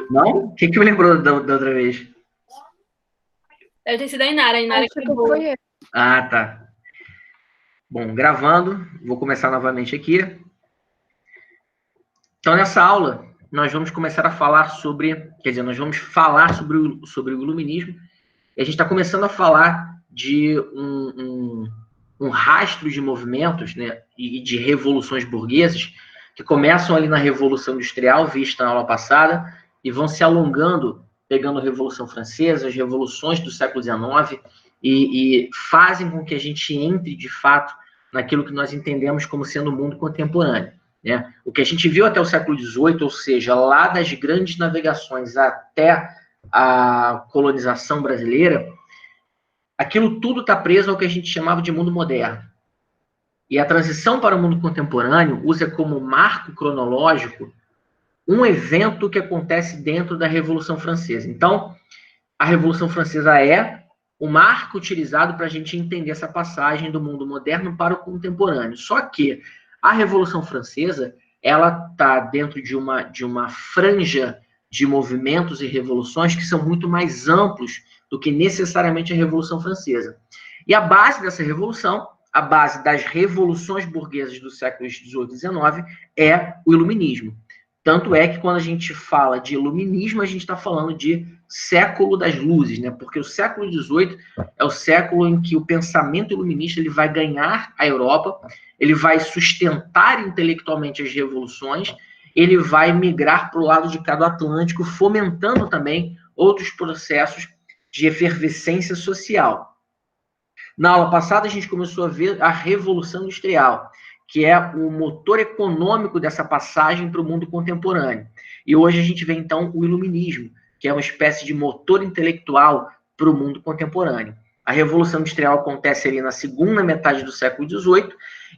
Não? O que me lembrou da outra vez? Deve ter sido a Inara que errou. Foi eu. Ah, tá. Bom, gravando, vou começar novamente aqui. Então, nessa aula, nós vamos começar a falar sobre, quer dizer, nós vamos falar sobre o iluminismo, e a gente está começando a falar de um rastro de movimentos, né, e de revoluções burguesas, que começam ali na Revolução Industrial, vista na aula passada, e vão se alongando, pegando a Revolução Francesa, as revoluções do século XIX, e fazem com que a gente entre, de fato, naquilo que nós entendemos como sendo o mundo contemporâneo. Né? O que a gente viu até o século XVIII, ou seja, lá das grandes navegações até a colonização brasileira, aquilo tudo está preso ao que a gente chamava de mundo moderno. E a transição para o mundo contemporâneo usa como marco cronológico um evento que acontece dentro da Revolução Francesa. Então, a Revolução Francesa é o marco utilizado para a gente entender essa passagem do mundo moderno para o contemporâneo. Só que a Revolução Francesa, ela está dentro de uma franja de movimentos e revoluções que são muito mais amplos do que necessariamente a Revolução Francesa. E a base dessa revolução, a base das revoluções burguesas dos séculos XVIII e XIX, é o iluminismo. Tanto é que quando a gente fala de iluminismo, a gente está falando de século das luzes, né? Porque o século XVIII é o século em que o pensamento iluminista ele vai ganhar a Europa, ele vai sustentar intelectualmente as revoluções, ele vai migrar para o lado de cá do Atlântico, fomentando também outros processos de efervescência social. Na aula passada, a gente começou a ver a Revolução Industrial, que é o motor econômico dessa passagem para o mundo contemporâneo. E hoje a gente vê, então, o iluminismo, que é uma espécie de motor intelectual para o mundo contemporâneo. A Revolução Industrial acontece ali na segunda metade do século XVIII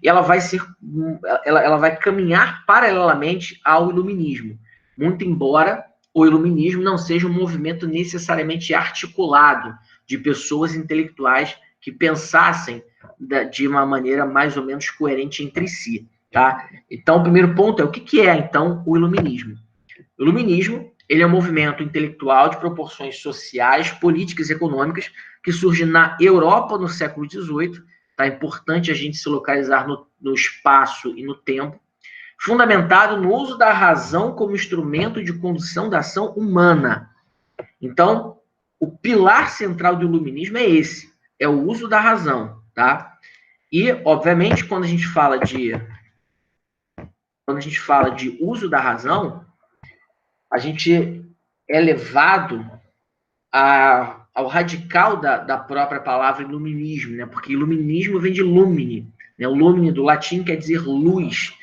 e ela vai caminhar paralelamente ao iluminismo, muito embora o iluminismo não seja um movimento necessariamente articulado de pessoas intelectuais que pensassem de uma maneira mais ou menos coerente entre si. Tá? Então, o primeiro ponto é o que é, então, o iluminismo? O iluminismo ele é um movimento intelectual de proporções sociais, políticas e econômicas que surge na Europa no século XVIII. Tá? É importante a gente se localizar no espaço e no tempo. Fundamentado no uso da razão como instrumento de condução da ação humana. Então, o pilar central do iluminismo é esse, é o uso da razão, tá? E, obviamente, quando a gente fala de uso da razão, a gente é levado ao radical da própria palavra iluminismo, né? Porque iluminismo vem de lumine, né? O lumine do latim quer dizer luz.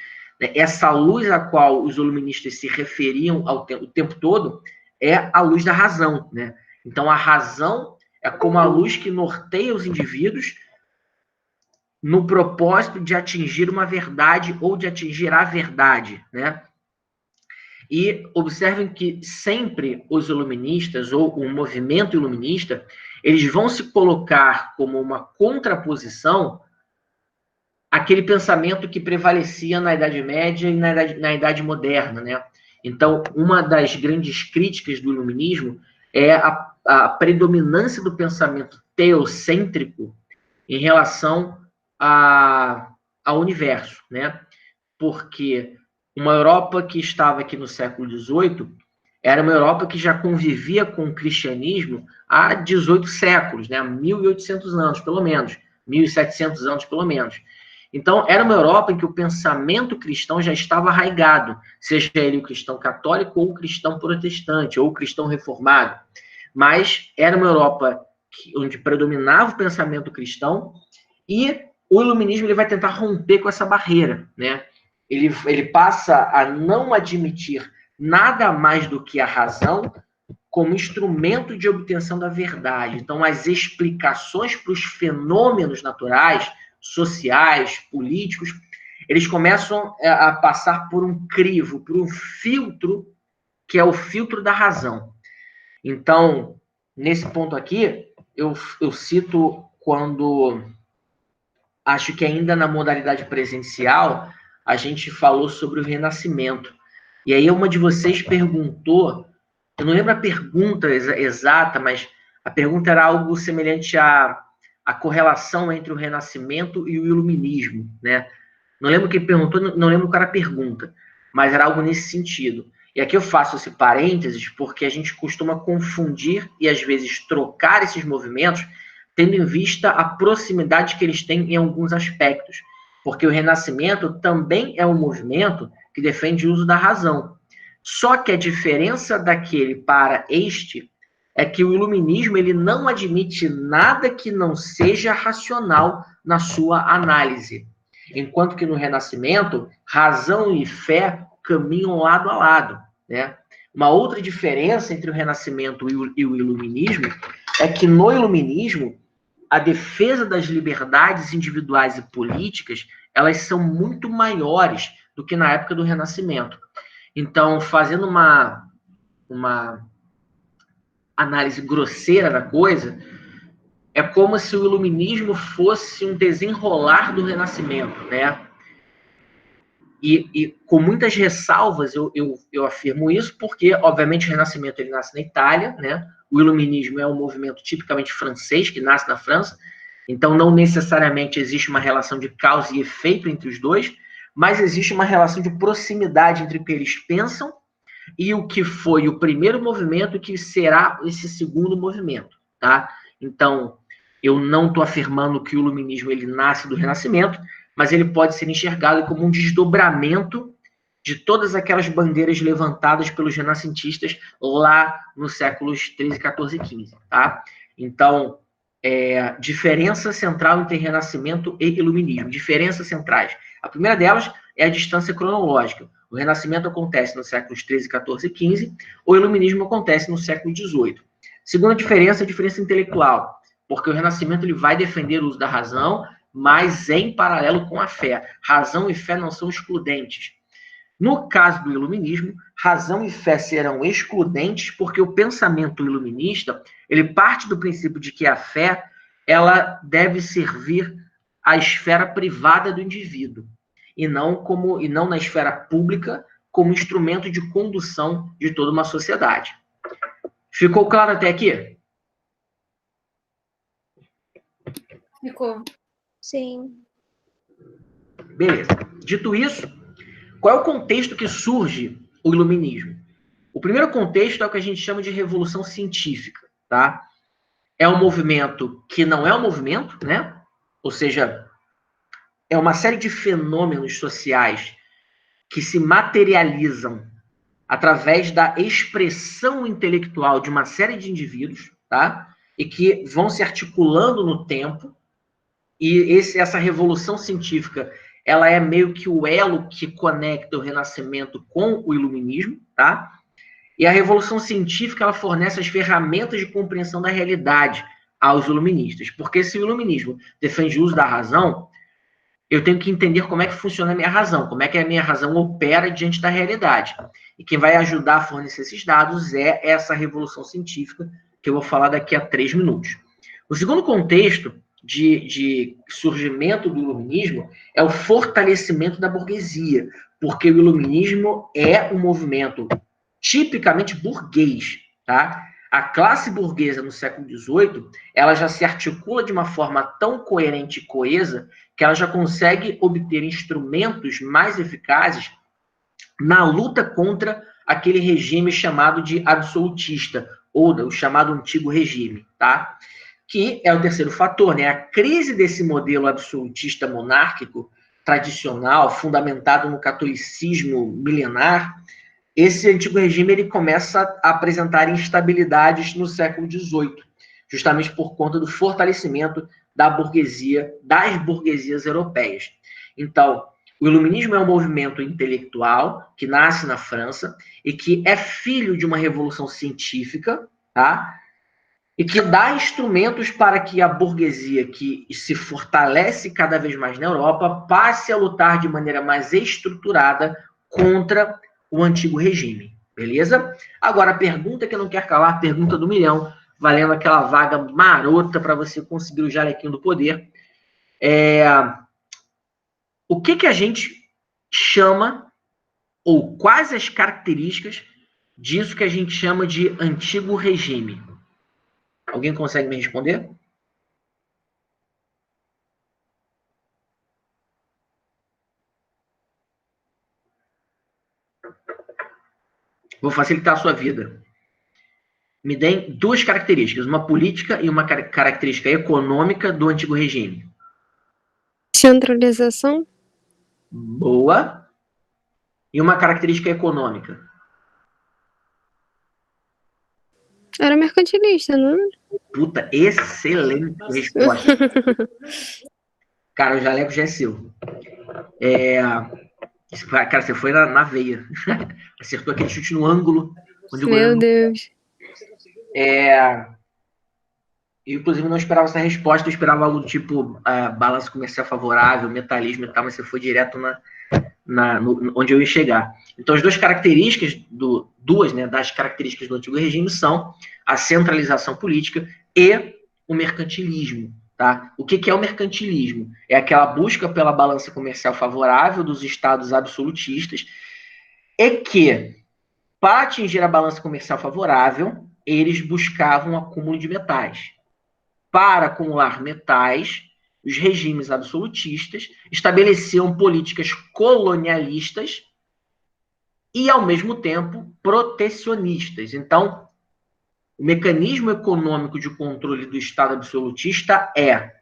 Né? Essa luz a qual os iluministas se referiam o tempo todo é a luz da razão, né? Então, a razão é como a luz que norteia os indivíduos no propósito de atingir uma verdade ou de atingir a verdade, né? E observem que sempre os iluministas ou o movimento iluminista, eles vão se colocar como uma contraposição àquele pensamento que prevalecia na Idade Média e na Idade Moderna, né? Então, uma das grandes críticas do iluminismo é a predominância do pensamento teocêntrico em relação ao universo, né? Porque uma Europa que estava aqui no século XVIII era uma Europa que já convivia com o cristianismo há 18 séculos, né? 1.800 anos, pelo menos, 1.700 anos, pelo menos. Então, era uma Europa em que o pensamento cristão já estava arraigado, seja ele o cristão católico ou o cristão protestante, ou o cristão reformado. Mas era uma Europa onde predominava o pensamento cristão e o iluminismo ele vai tentar romper com essa barreira, né? Ele passa a não admitir nada mais do que a razão como instrumento de obtenção da verdade. Então, as explicações para os fenômenos naturais, sociais, políticos, eles começam a passar por um crivo, por um filtro, que é o filtro da razão. Então, nesse ponto aqui, eu cito quando acho que ainda na modalidade presencial, a gente falou sobre o renascimento. E aí uma de vocês perguntou eu não lembro a pergunta exata, mas a pergunta era algo semelhante à correlação entre o Renascimento e o Iluminismo, né? Não lembro quem perguntou, não lembro qual era a pergunta, mas era algo nesse sentido. E aqui eu faço esse parênteses porque a gente costuma confundir e às vezes trocar esses movimentos tendo em vista a proximidade que eles têm em alguns aspectos. Porque o Renascimento também é um movimento que defende o uso da razão. Só que a diferença daquele para este é que o iluminismo ele não admite nada que não seja racional na sua análise. Enquanto que no Renascimento, razão e fé caminham lado a lado, né? Uma outra diferença entre o Renascimento e o Iluminismo é que no Iluminismo, a defesa das liberdades individuais e políticas, elas são muito maiores do que na época do Renascimento. Então, fazendo uma análise grosseira da coisa, é como se o iluminismo fosse um desenrolar do Renascimento, né? E com muitas ressalvas eu afirmo isso, porque, obviamente, o Renascimento ele nasce na Itália, né? O iluminismo é um movimento tipicamente francês, que nasce na França, então não necessariamente existe uma relação de causa e efeito entre os dois, mas existe uma relação de proximidade entre o que eles pensam e o que foi o primeiro movimento e que será esse segundo movimento, tá? Então, eu não estou afirmando que o iluminismo ele nasce do Renascimento, mas ele pode ser enxergado como um desdobramento de todas aquelas bandeiras levantadas pelos renascentistas lá nos séculos 13, 14 e 15, tá? Então, diferença central entre Renascimento e Iluminismo. Diferenças centrais. A primeira delas é a distância cronológica. O Renascimento acontece nos séculos 13, 14 e 15, o Iluminismo acontece no século 18. Segunda diferença é a diferença intelectual, porque o Renascimento ele vai defender o uso da razão, mas em paralelo com a fé. Razão e fé não são excludentes. No caso do iluminismo, razão e fé serão excludentes porque o pensamento iluminista, ele parte do princípio de que a fé, ela deve servir à esfera privada do indivíduo e não na esfera pública como instrumento de condução de toda uma sociedade. Ficou claro até aqui? Ficou. Sim. Beleza. Dito isso, qual é o contexto que surge o iluminismo? O primeiro contexto é o que a gente chama de revolução científica, tá? É um movimento que não é um movimento, né? Ou seja, é uma série de fenômenos sociais que se materializam através da expressão intelectual de uma série de indivíduos, tá? E que vão se articulando no tempo. E essa revolução científica, ela é meio que o elo que conecta o Renascimento com o Iluminismo, tá? E a revolução científica, ela fornece as ferramentas de compreensão da realidade aos iluministas. Porque se o iluminismo defende o uso da razão, eu tenho que entender como é que funciona a minha razão, como é que a minha razão opera diante da realidade. E quem vai ajudar a fornecer esses dados é essa revolução científica, que eu vou falar daqui a 3 minutos. O segundo contexto de surgimento do iluminismo é o fortalecimento da burguesia, porque o iluminismo é um movimento tipicamente burguês, tá? A classe burguesa no século XVIII, ela já se articula de uma forma tão coerente e coesa que ela já consegue obter instrumentos mais eficazes na luta contra aquele regime chamado de absolutista, ou o chamado antigo regime, tá? Que é o terceiro fator, né? A crise desse modelo absolutista monárquico tradicional, fundamentado no catolicismo milenar. Esse antigo regime ele começa a apresentar instabilidades no século XVIII, justamente por conta do fortalecimento da burguesia, das burguesias europeias. Então, o iluminismo é um movimento intelectual que nasce na França e que é filho de uma revolução científica, tá? E que dá instrumentos para que a burguesia, que se fortalece cada vez mais na Europa, passe a lutar de maneira mais estruturada contra o antigo regime, beleza? Agora, a pergunta que eu não quero calar, a pergunta do milhão, valendo aquela vaga marota para você conseguir o jalequinho do poder, o que a gente chama, ou quais as características disso que a gente chama de antigo regime? Alguém consegue me responder? Vou facilitar a sua vida. Me deem duas características, uma política e uma característica econômica do antigo regime. Centralização? Boa. E uma característica econômica. Era mercantilista, não? Puta, excelente resposta. Cara, o jaleco já é seu. Cara, você foi na veia. Acertou aquele chute no ângulo. Onde Meu Deus. Eu, inclusive, não esperava essa resposta. Eu esperava algo do tipo balanço comercial favorável, metalismo e tal, mas você foi direto onde eu ia chegar. Então, as duas características, das características do antigo regime são a centralização política e o mercantilismo. Tá? O que é o mercantilismo? É aquela busca pela balança comercial favorável dos estados absolutistas e que, para atingir a balança comercial favorável, eles buscavam o acúmulo de metais. Para acumular metais, os regimes absolutistas estabeleciam políticas colonialistas e, ao mesmo tempo, protecionistas. Então, o mecanismo econômico de controle do Estado absolutista é,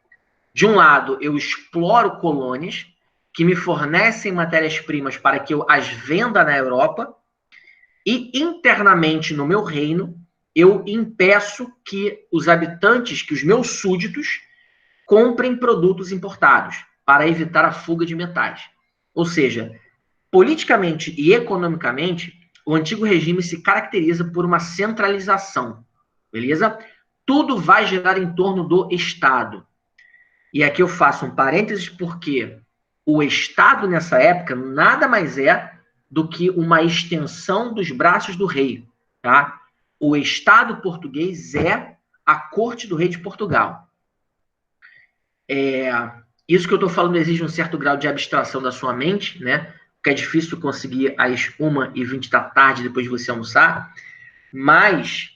de um lado, eu exploro colônias que me fornecem matérias-primas para que eu as venda na Europa e, internamente, no meu reino, eu impeço que os habitantes, que os meus súditos, comprem produtos importados para evitar a fuga de metais. Ou seja, politicamente e economicamente, o antigo regime se caracteriza por uma centralização, beleza? Tudo vai girar em torno do Estado. E aqui eu faço um parênteses porque o Estado, nessa época, nada mais é do que uma extensão dos braços do rei, tá? O Estado português é a corte do rei de Portugal. Isso que eu estou falando exige um certo grau de abstração da sua mente, né? Porque é difícil conseguir às 1h20 da tarde, depois de você almoçar. Mas,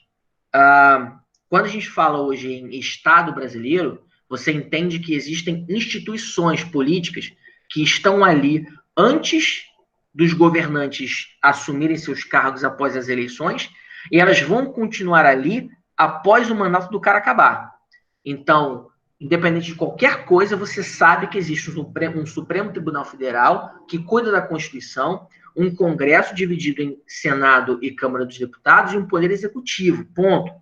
quando a gente fala hoje em Estado brasileiro, você entende que existem instituições políticas que estão ali antes dos governantes assumirem seus cargos após as eleições, e elas vão continuar ali após o mandato do cara acabar. Então, independente de qualquer coisa, você sabe que existe um Supremo Tribunal Federal que cuida da Constituição, um Congresso dividido em Senado e Câmara dos Deputados e um Poder Executivo, ponto.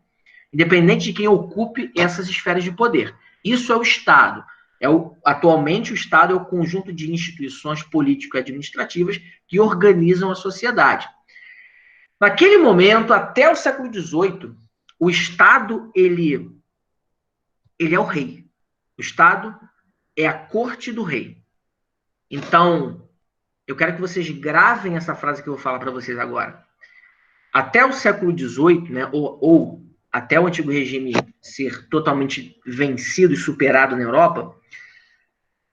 Independente de quem ocupe essas esferas de poder. Isso é o Estado. Atualmente, o Estado é o conjunto de instituições político-administrativas que organizam a sociedade. Naquele momento, até o século XVIII, o Estado, ele é o rei. O Estado é a corte do rei. Então, eu quero que vocês gravem essa frase que eu vou falar para vocês agora. Até o século XVIII, né, ou até o antigo regime ser totalmente vencido e superado na Europa,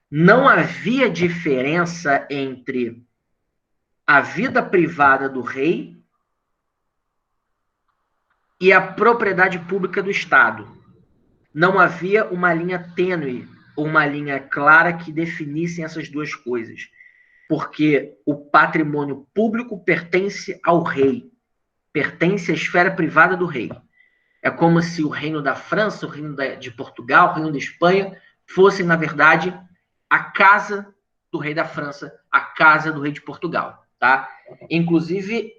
não havia diferença entre a vida privada do rei e a propriedade pública do Estado. Não havia uma linha tênue ou uma linha clara que definissem essas duas coisas, porque o patrimônio público pertence ao rei, pertence à esfera privada do rei. É como se o reino da França, o reino de Portugal, o reino da Espanha fossem, na verdade, a casa do rei da França, a casa do rei de Portugal, tá? Inclusive,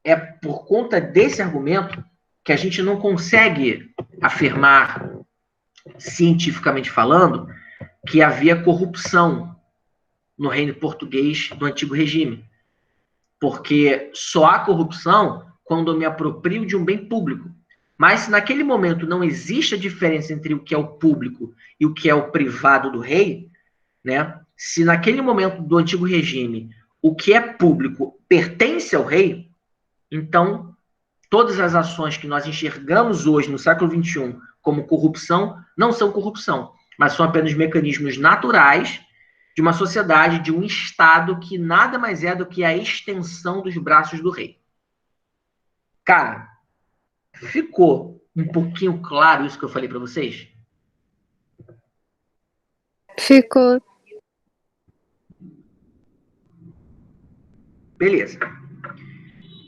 é por conta desse argumento que a gente não consegue afirmar, cientificamente falando, que havia corrupção no reino português do antigo regime. Porque só há corrupção quando eu me aproprio de um bem público. Mas se naquele momento não existe a diferença entre o que é o público e o que é o privado do rei, né? Se naquele momento do antigo regime o que é público pertence ao rei, então todas as ações que nós enxergamos hoje no século XXI como corrupção não são corrupção, mas são apenas mecanismos naturais de uma sociedade, de um Estado que nada mais é do que a extensão dos braços do rei. Cara, ficou um pouquinho claro isso que eu falei para vocês? Ficou. Beleza.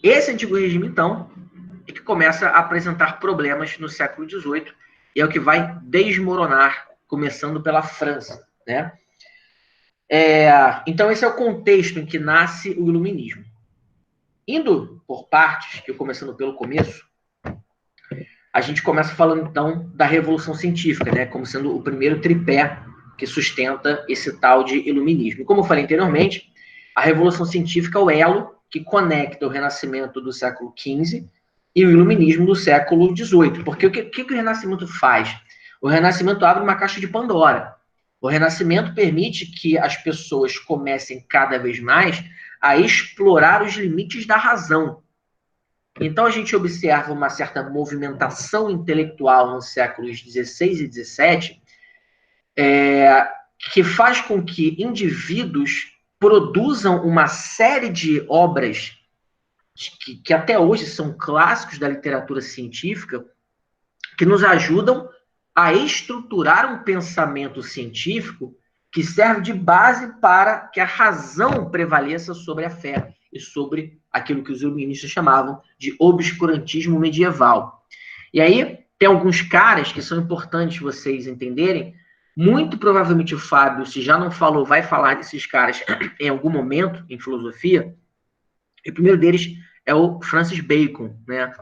Esse antigo regime, então, é que começa a apresentar problemas no século XVIII e é o que vai desmoronar, começando pela França, né? Então, esse é o contexto em que nasce o iluminismo. Indo por partes, que eu começando pelo começo, a gente começa falando, então, da Revolução Científica, né? Como sendo o primeiro tripé que sustenta esse tal de iluminismo. Como eu falei anteriormente, a Revolução Científica é o elo que conecta o Renascimento do século XV e o iluminismo do século XVIII. Porque o que o Renascimento faz? O Renascimento abre uma caixa de Pandora. O Renascimento permite que as pessoas comecem cada vez mais a explorar os limites da razão. Então a gente observa uma certa movimentação intelectual nos séculos XVI e XVII, que faz com que indivíduos produzam uma série de obras que até hoje são clássicos da literatura científica, que nos ajudam a estruturar um pensamento científico que serve de base para que a razão prevaleça sobre a fé e sobre aquilo que os iluministas chamavam de obscurantismo medieval. E aí tem alguns caras que são importantes vocês entenderem. Muito provavelmente o Fábio, se já não falou, vai falar desses caras em algum momento em filosofia. E o primeiro deles é o Francis Bacon, né?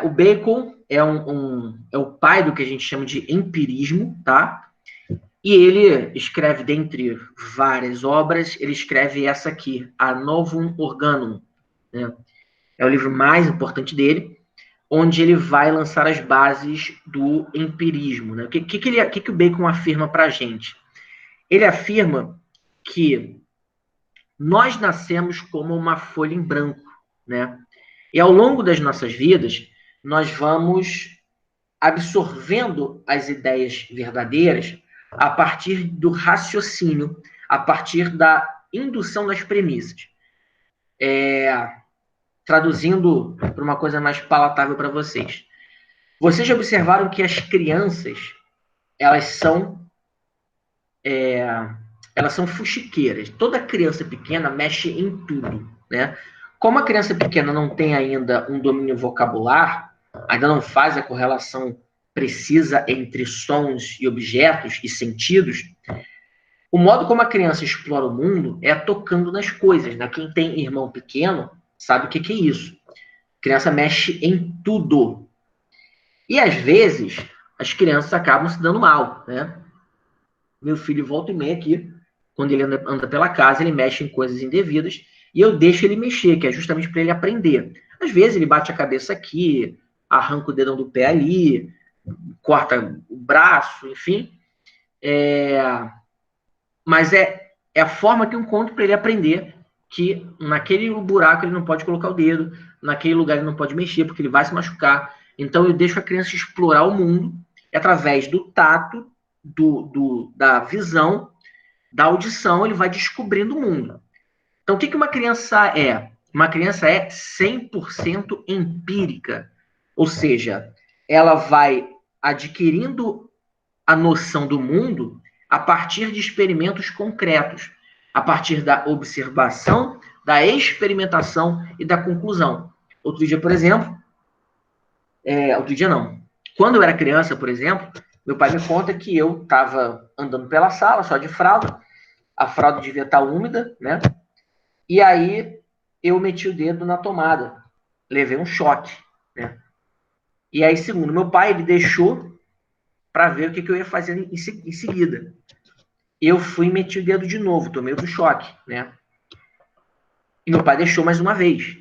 O Bacon é o pai do que a gente chama de empirismo, tá? E ele escreve, dentre várias obras, ele escreve essa aqui, A Novum Organum, né? É o livro mais importante dele, onde ele vai lançar as bases do empirismo, né? O que o Bacon afirma para a gente? Ele afirma que nós nascemos como uma folha em branco, né? E ao longo das nossas vidas, nós vamos absorvendo as ideias verdadeiras a partir do raciocínio, a partir da indução das premissas. Traduzindo para uma coisa mais palatável para vocês. Vocês já observaram que as crianças, elas são fuxiqueiras. Toda criança pequena mexe em tudo, né? Como a criança pequena não tem ainda um domínio vocabular, ainda não faz a correlação precisa entre sons e objetos e sentidos, o modo como a criança explora o mundo é tocando nas coisas, né? Quem tem irmão pequeno sabe o que é isso. A criança mexe em tudo. E, às vezes, as crianças acabam se dando mal, né? Meu filho volta e meia aqui, quando ele anda pela casa, ele mexe em coisas indevidas, e eu deixo ele mexer, que é justamente para ele aprender. Às vezes ele bate a cabeça aqui, arranca o dedão do pé ali, corta o braço, enfim. Mas é a forma que eu encontro para ele aprender que naquele buraco ele não pode colocar o dedo, naquele lugar ele não pode mexer, porque ele vai se machucar. Então eu deixo a criança explorar o mundo através do tato, da visão, da audição, ele vai descobrindo o mundo. Então, o que uma criança é? Uma criança é 100% empírica. Ou seja, ela vai adquirindo a noção do mundo a partir de experimentos concretos, a partir da observação, da experimentação e da conclusão. Outro dia, por exemplo, outro dia não. Quando eu era criança, por exemplo, meu pai me conta que eu estava andando pela sala, só de fralda, a fralda devia estar úmida, né? E aí eu meti o dedo na tomada, levei um choque, né? E aí, segundo meu pai, ele deixou para ver o que eu ia fazer em seguida. Eu fui e meti o dedo de novo, tomei outro choque, né? E meu pai deixou mais uma vez.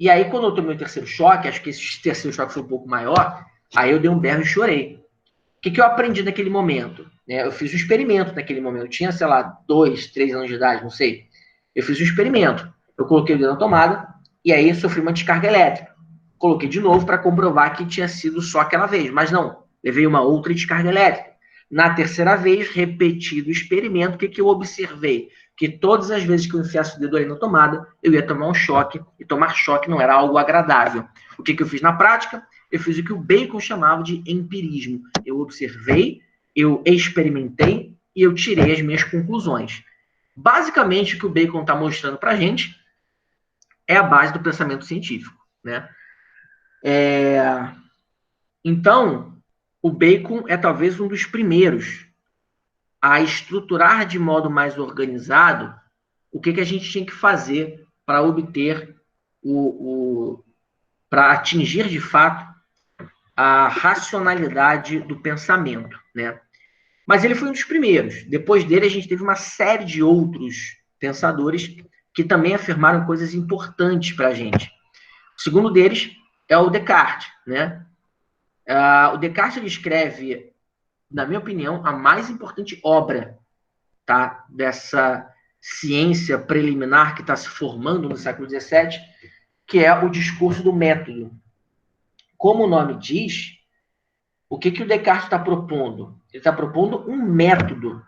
E aí, quando eu tomei o terceiro choque, acho que esse terceiro choque foi um pouco maior, aí eu dei um berro e chorei. O que eu aprendi naquele momento? Eu fiz um experimento naquele momento. Eu tinha, sei lá, 2, 3 anos de idade, não sei. Eu fiz um experimento. Eu coloquei o dedo na tomada e aí sofri uma descarga elétrica. Coloquei de novo para comprovar que tinha sido só aquela vez. Mas não, levei uma outra descarga elétrica. Na terceira vez, repetido o experimento, o que eu observei? que todas as vezes que eu enfiasse o dedo ali na tomada, eu ia tomar um choque, e tomar choque não era algo agradável. O que eu fiz na prática? Eu fiz o que o Bacon chamava de empirismo. Eu observei, eu experimentei e eu tirei as minhas conclusões. Basicamente, o que o Bacon está mostrando para a gente é a base do pensamento científico, né? Então, o Bacon é talvez um dos primeiros a estruturar de modo mais organizado o que a gente tinha que fazer para obter para atingir de fato a racionalidade do pensamento, né? Mas ele foi um dos primeiros. Depois dele, a gente teve uma série de outros pensadores que também afirmaram coisas importantes para a gente. O segundo deles é o Descartes, né? O Descartes ele escreve, na minha opinião, a mais importante obra, tá, dessa ciência preliminar que está se formando no século XVII, que é o discurso do método. Como o nome diz, o que o Descartes está propondo? Ele está propondo um método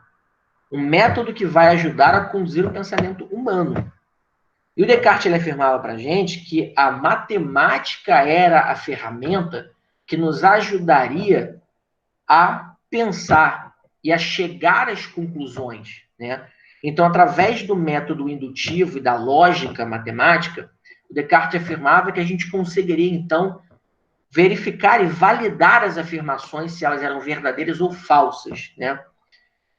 que vai ajudar a conduzir o pensamento humano. E o Descartes ele afirmava para a gente que a matemática era a ferramenta que nos ajudaria a pensar e a chegar às conclusões, né? Então, através do método indutivo e da lógica matemática, o Descartes afirmava que a gente conseguiria, então, verificar e validar as afirmações, se elas eram verdadeiras ou falsas, né?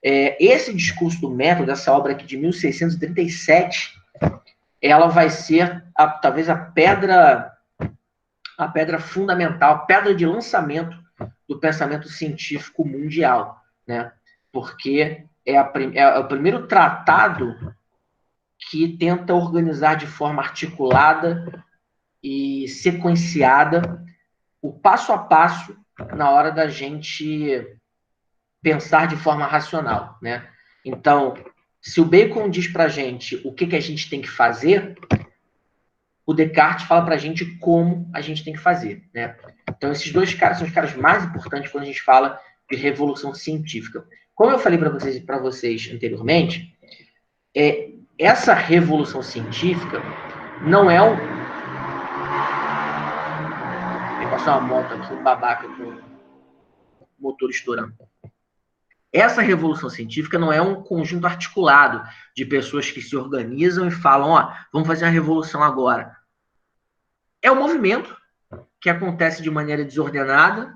Esse discurso do método, essa obra aqui de 1637, ela vai ser talvez a pedra fundamental, a pedra de lançamento do pensamento científico mundial, né? Porque é o primeiro tratado que tenta organizar de forma articulada e sequenciada o passo a passo na hora da gente pensar de forma racional, né? Então, se o Bacon diz para a gente o que a gente tem que fazer, o Descartes fala para a gente como a gente tem que fazer, né? Então, esses dois caras são os caras mais importantes quando a gente fala de revolução científica. Como eu falei para vocês anteriormente, essa revolução científica não é um... Tem passou uma moto aqui, um babaca com o motor estourando. Essa revolução científica não é um conjunto articulado de pessoas que se organizam e falam, vamos fazer uma revolução agora. É um movimento que acontece de maneira desordenada,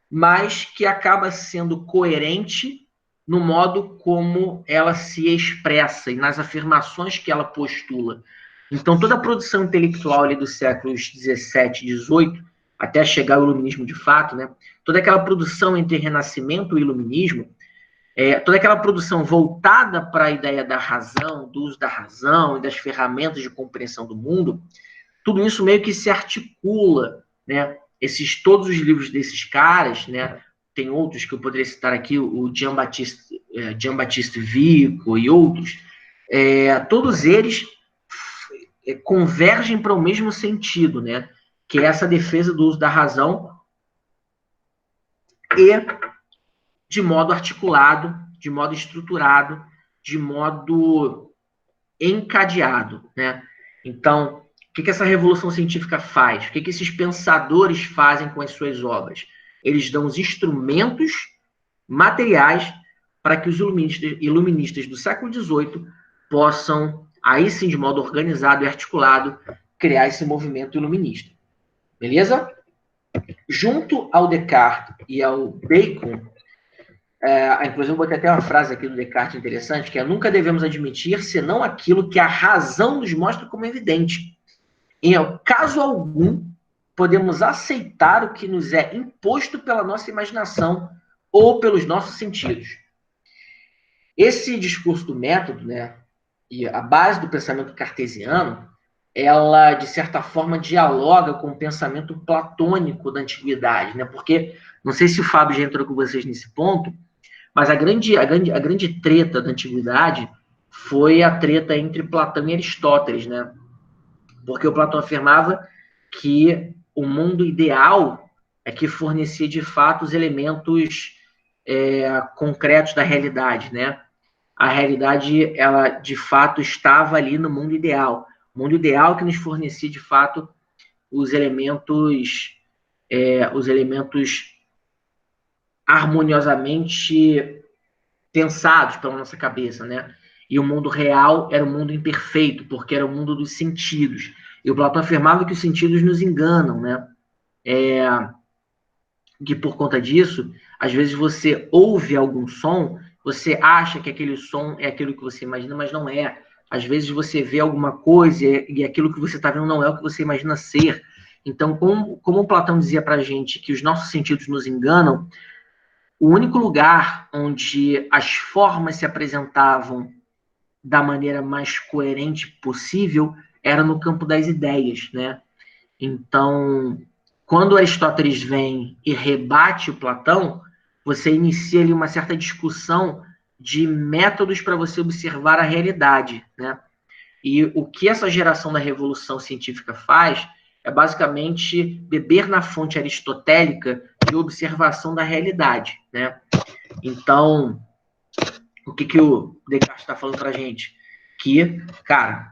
mas que acaba sendo coerente no modo como ela se expressa e nas afirmações que ela postula. Então, toda a produção intelectual ali dos séculos 17 e 18, até chegar ao iluminismo de fato, né? Toda aquela produção entre Renascimento e Iluminismo, toda aquela produção voltada para a ideia da razão, do uso da razão e das ferramentas de compreensão do mundo, tudo isso meio que se articula, né? Todos os livros desses caras, né? Tem outros que eu poderia citar aqui, o Jean-Baptiste Vico e outros, todos eles convergem para o mesmo sentido, né? Que é essa defesa do uso da razão e de modo articulado, de modo estruturado, de modo encadeado, né? Então, o que essa revolução científica faz? O que esses pensadores fazem com as suas obras? Eles dão os instrumentos materiais para que os iluministas do século XVIII possam, aí sim, de modo organizado e articulado, criar esse movimento iluminista. Beleza? Junto ao Descartes e ao Bacon, inclusive eu botei até uma frase aqui do Descartes interessante, que é: nunca devemos admitir senão aquilo que a razão nos mostra como evidente. Em caso algum, podemos aceitar o que nos é imposto pela nossa imaginação ou pelos nossos sentidos. Esse discurso do método, né, e a base do pensamento cartesiano, ela, de certa forma, dialoga com o pensamento platônico da antiguidade, né? Porque, não sei se o Fábio já entrou com vocês nesse ponto, mas a grande treta da antiguidade foi a treta entre Platão e Aristóteles, né? Porque o Platão afirmava que o mundo ideal é que fornecia, de fato, os elementos concretos da realidade, né? a realidade, ela de fato estava ali no mundo ideal. O mundo ideal que nos fornecia, de fato, os elementos harmoniosamente pensados pela nossa cabeça, né? E o mundo real era um mundo imperfeito, porque era o mundo dos sentidos. E o Platão afirmava que os sentidos nos enganam, né? Que por conta disso, às vezes você ouve algum som, você acha que aquele som é aquilo que você imagina, mas não é. Às vezes você vê alguma coisa e aquilo que você está vendo não é o que você imagina ser. Então, como o Platão dizia para a gente que os nossos sentidos nos enganam, o único lugar onde as formas se apresentavam da maneira mais coerente possível era no campo das ideias, né? Então, quando Aristóteles vem e rebate o Platão, você inicia ali uma certa discussão de métodos para você observar a realidade, né? E o que essa geração da revolução científica faz é basicamente beber na fonte aristotélica de observação da realidade, né? Então, o que o Descartes está falando para a gente? Que, cara,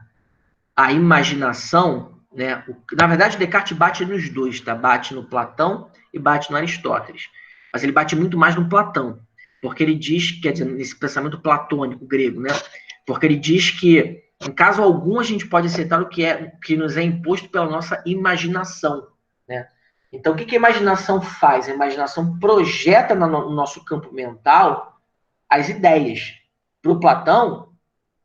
a imaginação, né? Na verdade, Descartes bate nos dois, tá? Bate no Platão e bate no Aristóteles. Mas ele bate muito mais no Platão, porque ele diz, quer dizer, nesse pensamento platônico grego, né? Porque ele diz que, em caso algum, a gente pode aceitar o que nos é imposto pela nossa imaginação, né? Então, o que a imaginação faz? A imaginação projeta no nosso campo mental as ideias. Para o Platão,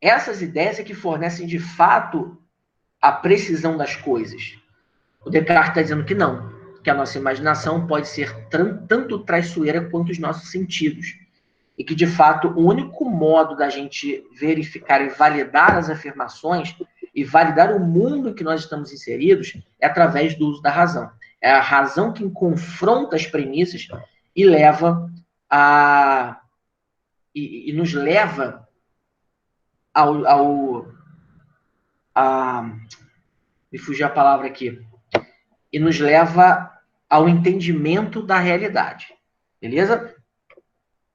essas ideias é que fornecem, de fato, a precisão das coisas. O Descartes está dizendo que não, que a nossa imaginação pode ser tanto traiçoeira quanto os nossos sentidos. E que, de fato, o único modo da gente verificar e validar as afirmações e validar o mundo em que nós estamos inseridos é através do uso da razão. É a razão que confronta as premissas e leva a... e nos leva me fugiu a palavra aqui, e nos leva ao entendimento da realidade. Beleza?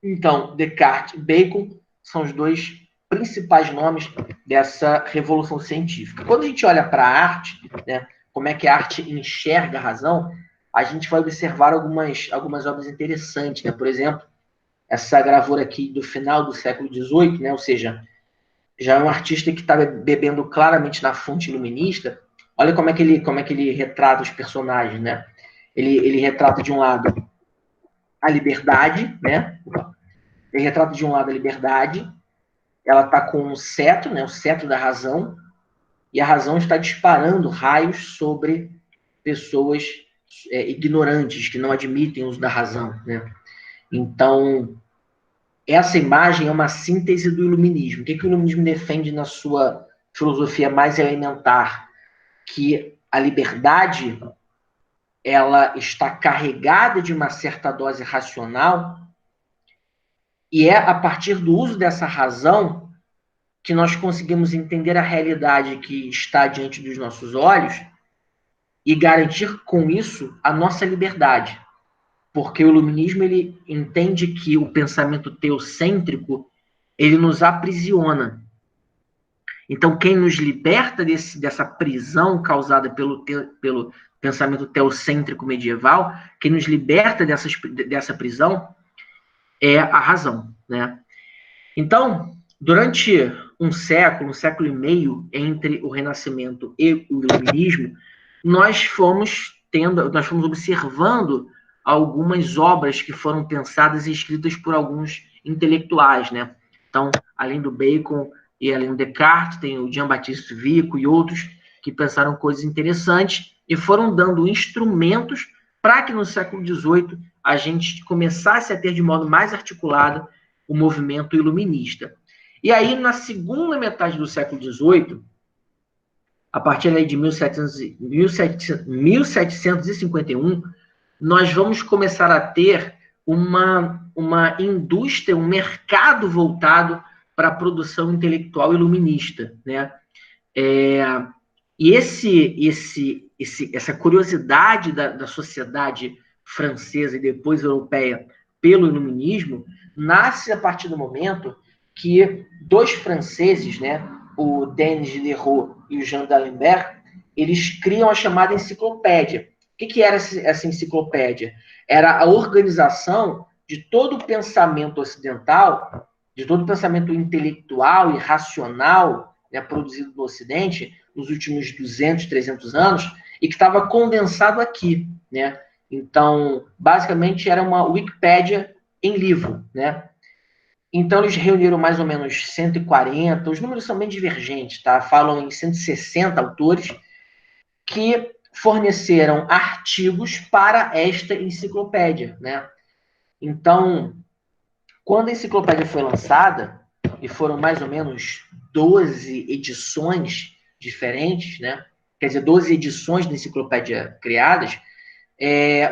Então, Descartes e Bacon são os dois principais nomes dessa revolução científica. Quando a gente olha para a arte, né, como é que a arte enxerga a razão, a gente vai observar algumas obras interessantes, né? Por exemplo, essa gravura aqui do final do século XVIII, né? Ou seja, já é um artista que está bebendo claramente na fonte iluminista. Olha como é que ele retrata os personagens, né? Ele retrata de um lado a liberdade, né? Ele retrata de um lado a liberdade, ela está com um cetro, né? O cetro da razão, e a razão está disparando raios sobre pessoas ignorantes, que não admitem o uso da razão, né? Então, essa imagem é uma síntese do iluminismo. O que o iluminismo defende na sua filosofia mais elementar? Que a liberdade ela está carregada de uma certa dose racional e é a partir do uso dessa razão que nós conseguimos entender a realidade que está diante dos nossos olhos e garantir com isso a nossa liberdade. Porque o iluminismo ele entende que o pensamento teocêntrico ele nos aprisiona. Então, quem nos liberta dessa prisão causada pelo pensamento teocêntrico medieval, quem nos liberta dessa prisão é a razão, né? Então, durante um século e meio entre o Renascimento e o Iluminismo, nós fomos observando algumas obras que foram pensadas e escritas por alguns intelectuais, né? Então, além do Bacon e além do Descartes, tem o Jean-Baptiste Vico e outros que pensaram coisas interessantes e foram dando instrumentos para que no século XVIII a gente começasse a ter de modo mais articulado o movimento iluminista. E aí, na segunda metade do século XVIII, a partir de 1751, nós vamos começar a ter uma indústria, um mercado voltado para a produção intelectual iluminista, né? E essa curiosidade da sociedade francesa e depois europeia pelo iluminismo nasce a partir do momento que dois franceses, né, o Denis Diderot e o Jean d'Alembert, eles criam a chamada enciclopédia. O que era essa enciclopédia? Era a organização de todo o pensamento ocidental, de todo o pensamento intelectual e racional, né, produzido no Ocidente nos últimos 200, 300 anos, e que estava condensado aqui, né? Então, basicamente, era uma Wikipédia em livro, né? Então, eles reuniram mais ou menos 140, os números são bem divergentes, tá? Falam em 160 autores que forneceram artigos para esta enciclopédia, né? Então, quando a enciclopédia foi lançada, e foram mais ou menos 12 edições diferentes, né? Quer dizer, 12 edições da enciclopédia criadas,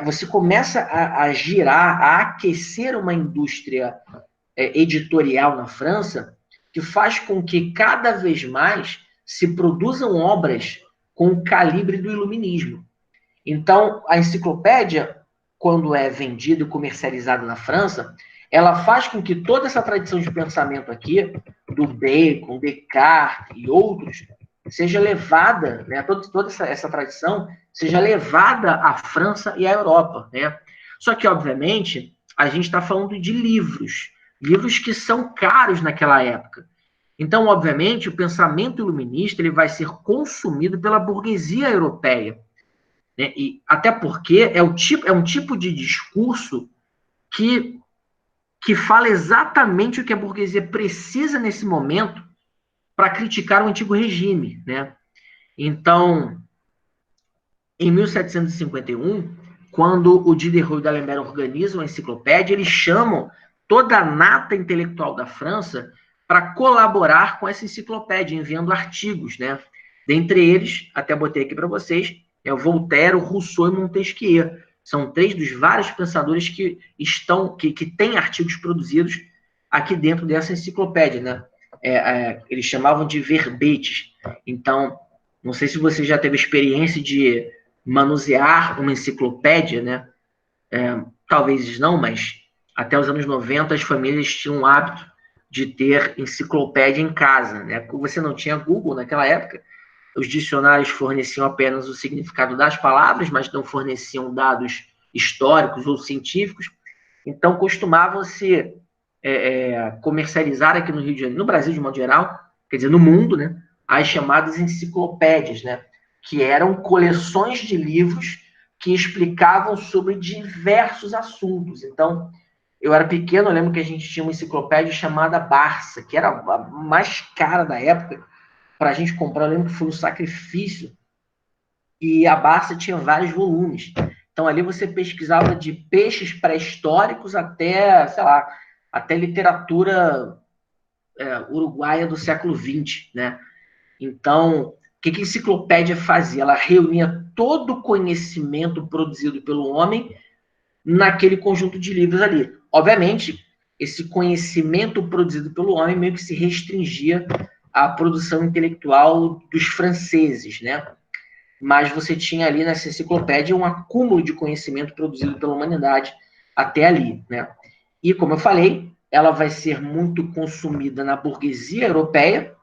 você começa a girar, a aquecer uma indústria editorial na França que faz com que cada vez mais se produzam obras com o calibre do iluminismo. Então, a enciclopédia, quando é vendida e comercializada na França, ela faz com que toda essa tradição de pensamento aqui, do Bacon, Descartes e outros, seja levada, né, toda essa tradição seja levada à França e à Europa, né? Só que, obviamente, a gente está falando de livros que são caros naquela época. Então, obviamente, o pensamento iluminista ele vai ser consumido pela burguesia europeia, né? E até porque é um tipo de discurso que fala exatamente o que a burguesia precisa nesse momento para criticar o antigo regime, né? Então, em 1751, quando o Diderot e o D'Alembert organizam a enciclopédia, eles chamam toda a nata intelectual da França para colaborar com essa enciclopédia, enviando artigos, né? Dentre eles, até botei aqui para vocês, é o Voltaire, o Rousseau e Montesquieu. São três dos vários pensadores que têm artigos produzidos aqui dentro dessa enciclopédia, né? Eles chamavam de verbetes. Então, não sei se você já teve experiência de manusear uma enciclopédia, né? Talvez não, mas até os anos 90 as famílias tinham o hábito de ter enciclopédia em casa, né? Porque você não tinha Google naquela época, os dicionários forneciam apenas o significado das palavras, mas não forneciam dados históricos ou científicos. Então, costumavam-se comercializar aqui no Rio de Janeiro, no Brasil de modo geral, quer dizer, no mundo, né, as chamadas enciclopédias, né, que eram coleções de livros que explicavam sobre diversos assuntos. Então, eu era pequeno, eu lembro que a gente tinha uma enciclopédia chamada Barça, que era a mais cara da época, para a gente comprar. Eu lembro que foi um sacrifício, e a Barça tinha vários volumes. Então, ali você pesquisava de peixes pré-históricos até, sei lá, até literatura uruguaia do século XX, né? Então, o que a enciclopédia fazia? Ela reunia todo o conhecimento produzido pelo homem naquele conjunto de livros ali. Obviamente, esse conhecimento produzido pelo homem meio que se restringia à produção intelectual dos franceses, né? Mas você tinha ali nessa enciclopédia um acúmulo de conhecimento produzido pela humanidade até ali, né? E, como eu falei, ela vai ser muito consumida na burguesia europeia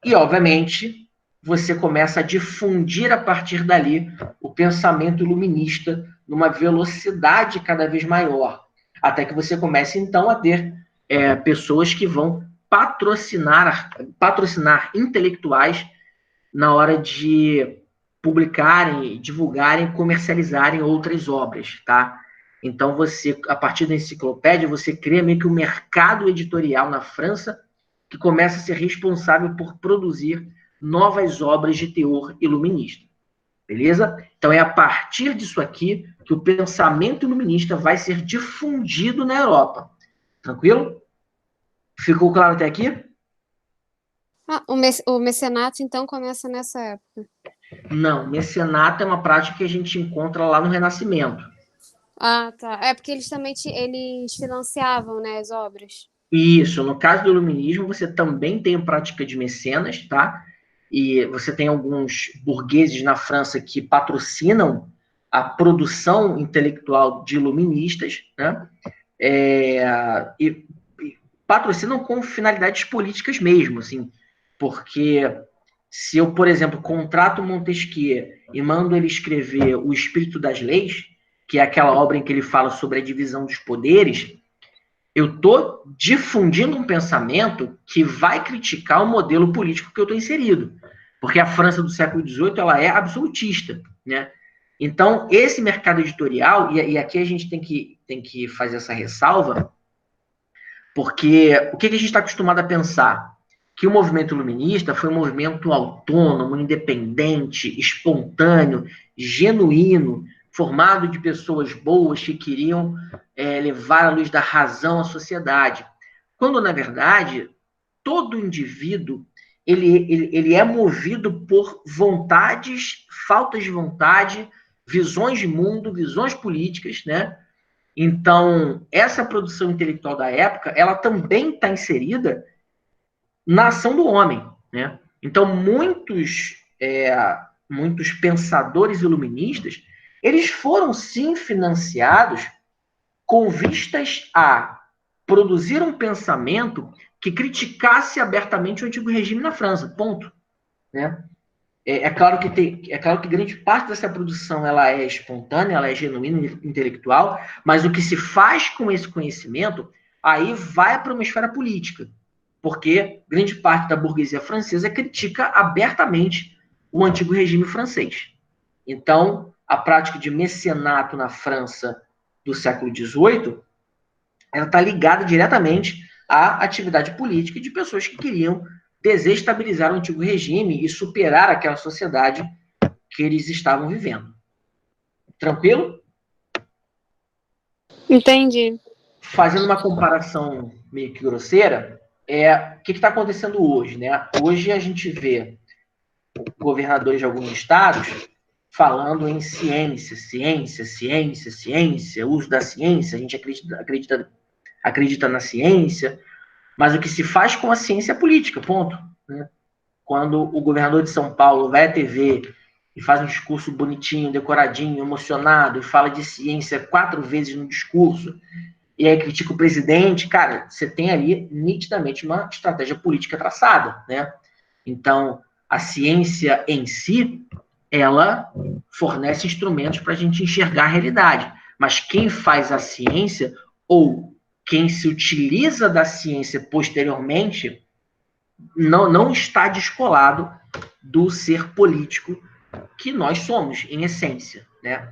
e, obviamente, você começa a difundir a partir dali o pensamento iluminista numa velocidade cada vez maior, até que você comece, então, a ter pessoas que vão patrocinar intelectuais na hora de publicarem, divulgarem, comercializarem outras obras, tá? Então, você, a partir da enciclopédia, você cria meio que um mercado editorial na França que começa a ser responsável por produzir novas obras de teor iluminista. Beleza? Então, é a partir disso aqui que o pensamento iluminista vai ser difundido na Europa. Tranquilo? Ficou claro até aqui? O mecenato, então, começa nessa época. Não, mecenato é uma prática que a gente encontra lá no Renascimento. Ah, tá. É porque eles também eles financiavam, né, as obras. Isso, no caso do iluminismo, você também tem a prática de mecenas, tá? E você tem alguns burgueses na França que patrocinam a produção intelectual de iluministas, né? patrocinam com finalidades políticas mesmo, assim, porque se eu, por exemplo, contrato Montesquieu e mando ele escrever O Espírito das Leis, que é aquela obra em que ele fala sobre a divisão dos poderes, eu estou difundindo um pensamento que vai criticar o modelo político que eu estou inserido. Porque a França do século XVIII, ela é absolutista, né? Então, esse mercado editorial, e aqui a gente tem que fazer essa ressalva, porque o que a gente está acostumado a pensar? Que o movimento iluminista foi um movimento autônomo, independente, espontâneo, genuíno, formado de pessoas boas que queriam levar a luz da razão à sociedade. Quando, na verdade, todo indivíduo ele é movido por vontades, faltas de vontade, visões de mundo, visões políticas, né? Então, essa produção intelectual da época, ela também está inserida na ação do homem, né? Então, muitos pensadores iluministas, eles foram, sim, financiados com vistas a produzir um pensamento que criticasse abertamente o antigo regime na França, ponto. Né? É claro que grande parte dessa produção ela é espontânea, ela é genuína, intelectual, mas o que se faz com esse conhecimento aí vai para uma esfera política, porque grande parte da burguesia francesa critica abertamente o antigo regime francês. Então, a prática de mecenato na França do século XVIII, ela está ligada diretamente à atividade política de pessoas que queriam desestabilizar o antigo regime e superar aquela sociedade que eles estavam vivendo. Tranquilo? Entendi. Fazendo uma comparação meio que grosseira, o que está acontecendo hoje, né? Hoje a gente vê governadores de alguns estados falando em ciência, uso da ciência, a gente acredita na ciência, mas o que se faz com a ciência é política, ponto. Né? Quando o governador de São Paulo vai à TV e faz um discurso bonitinho, decoradinho, emocionado, e fala de ciência 4 vezes no discurso, e aí critica o presidente, cara, você tem ali nitidamente uma estratégia política traçada, né? Então, a ciência em si, ela fornece instrumentos para a gente enxergar a realidade, mas quem faz a ciência ou quem se utiliza da ciência posteriormente não está descolado do ser político que nós somos, em essência, né?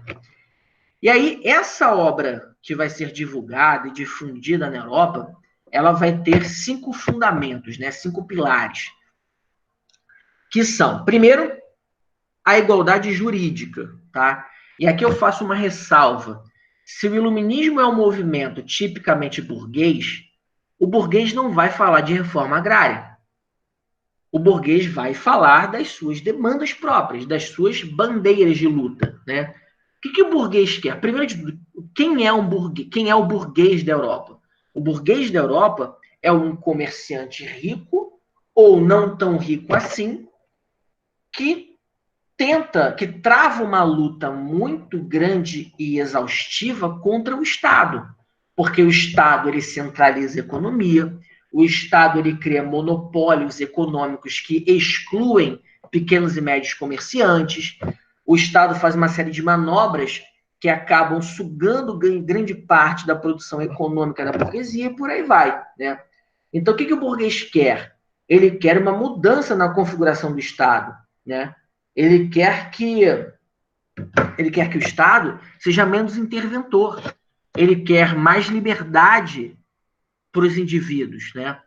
E aí, essa obra que vai ser divulgada e difundida na Europa, ela vai ter 5 fundamentos, né? 5 pilares, que são, primeiro, a igualdade jurídica, tá? E aqui eu faço uma ressalva. Se o iluminismo é um movimento tipicamente burguês, o burguês não vai falar de reforma agrária. O burguês vai falar das suas demandas próprias, das suas bandeiras de luta, né? O que o burguês quer? Primeiro de tudo, quem é o burguês da Europa? O burguês da Europa é um comerciante rico, ou não tão rico assim, que trava uma luta muito grande e exaustiva contra o Estado, porque o Estado ele centraliza a economia, o Estado ele cria monopólios econômicos que excluem pequenos e médios comerciantes, o Estado faz uma série de manobras que acabam sugando grande parte da produção econômica da burguesia e por aí vai, né? Então, o que o burguês quer? Ele quer uma mudança na configuração do Estado, né? Ele quer que o Estado seja menos interventor. Ele quer mais liberdade para os indivíduos, né?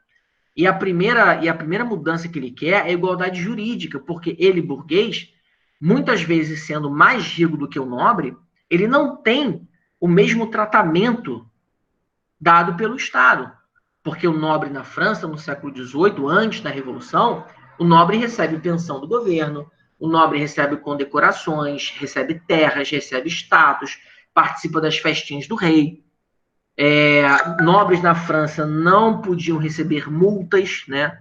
E a primeira mudança que ele quer é a igualdade jurídica, porque ele, burguês, muitas vezes sendo mais rico do que o nobre, ele não tem o mesmo tratamento dado pelo Estado. Porque o nobre na França, no século XVIII, antes da Revolução, o nobre recebe pensão do governo, o nobre recebe condecorações, recebe terras, recebe status, participa das festinhas do rei. Nobres na França não podiam receber multas, né?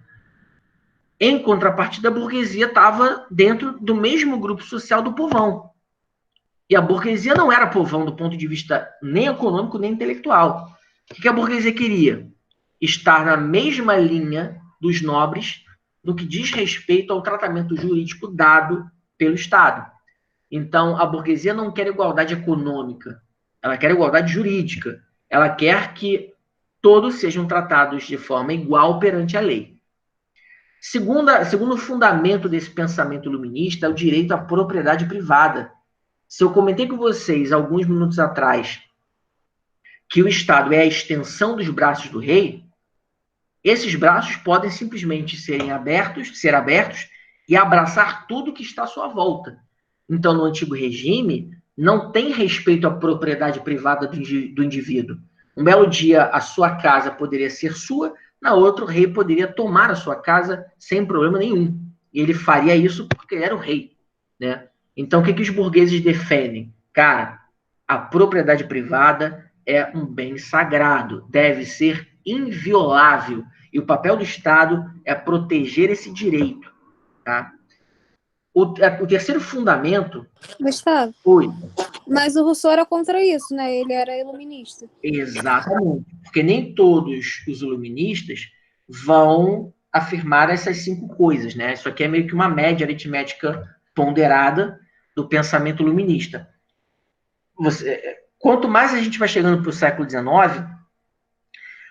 Em contrapartida, a burguesia estava dentro do mesmo grupo social do povão. E a burguesia não era povão do ponto de vista nem econômico, nem intelectual. O que a burguesia queria? estar na mesma linha dos nobres no que diz respeito ao tratamento jurídico dado pelo Estado. Então, a burguesia não quer igualdade econômica, ela quer igualdade jurídica. Ela quer que todos sejam tratados de forma igual perante a lei. Segundo fundamento desse pensamento iluminista é o direito à propriedade privada. Se eu comentei com vocês, alguns minutos atrás, que o Estado é a extensão dos braços do rei, esses braços podem simplesmente ser abertos e abraçar tudo que está à sua volta. Então, no antigo regime, não tem respeito à propriedade privada do indivíduo. Um belo dia, a sua casa poderia ser sua, na outra, o rei poderia tomar a sua casa sem problema nenhum. E ele faria isso porque ele era o rei, né? Então, o que os burgueses defendem? Cara, a propriedade privada é um bem sagrado, deve ser inviolável. E o papel do Estado é proteger esse direito, tá? O terceiro fundamento... Gustavo, Oi. mas o Rousseau era contra isso, né? Ele era iluminista. Exatamente. Porque nem todos os iluministas vão afirmar essas 5 coisas, né? Isso aqui é meio que uma média aritmética ponderada do pensamento iluminista. Quanto mais a gente vai chegando para o século XIX,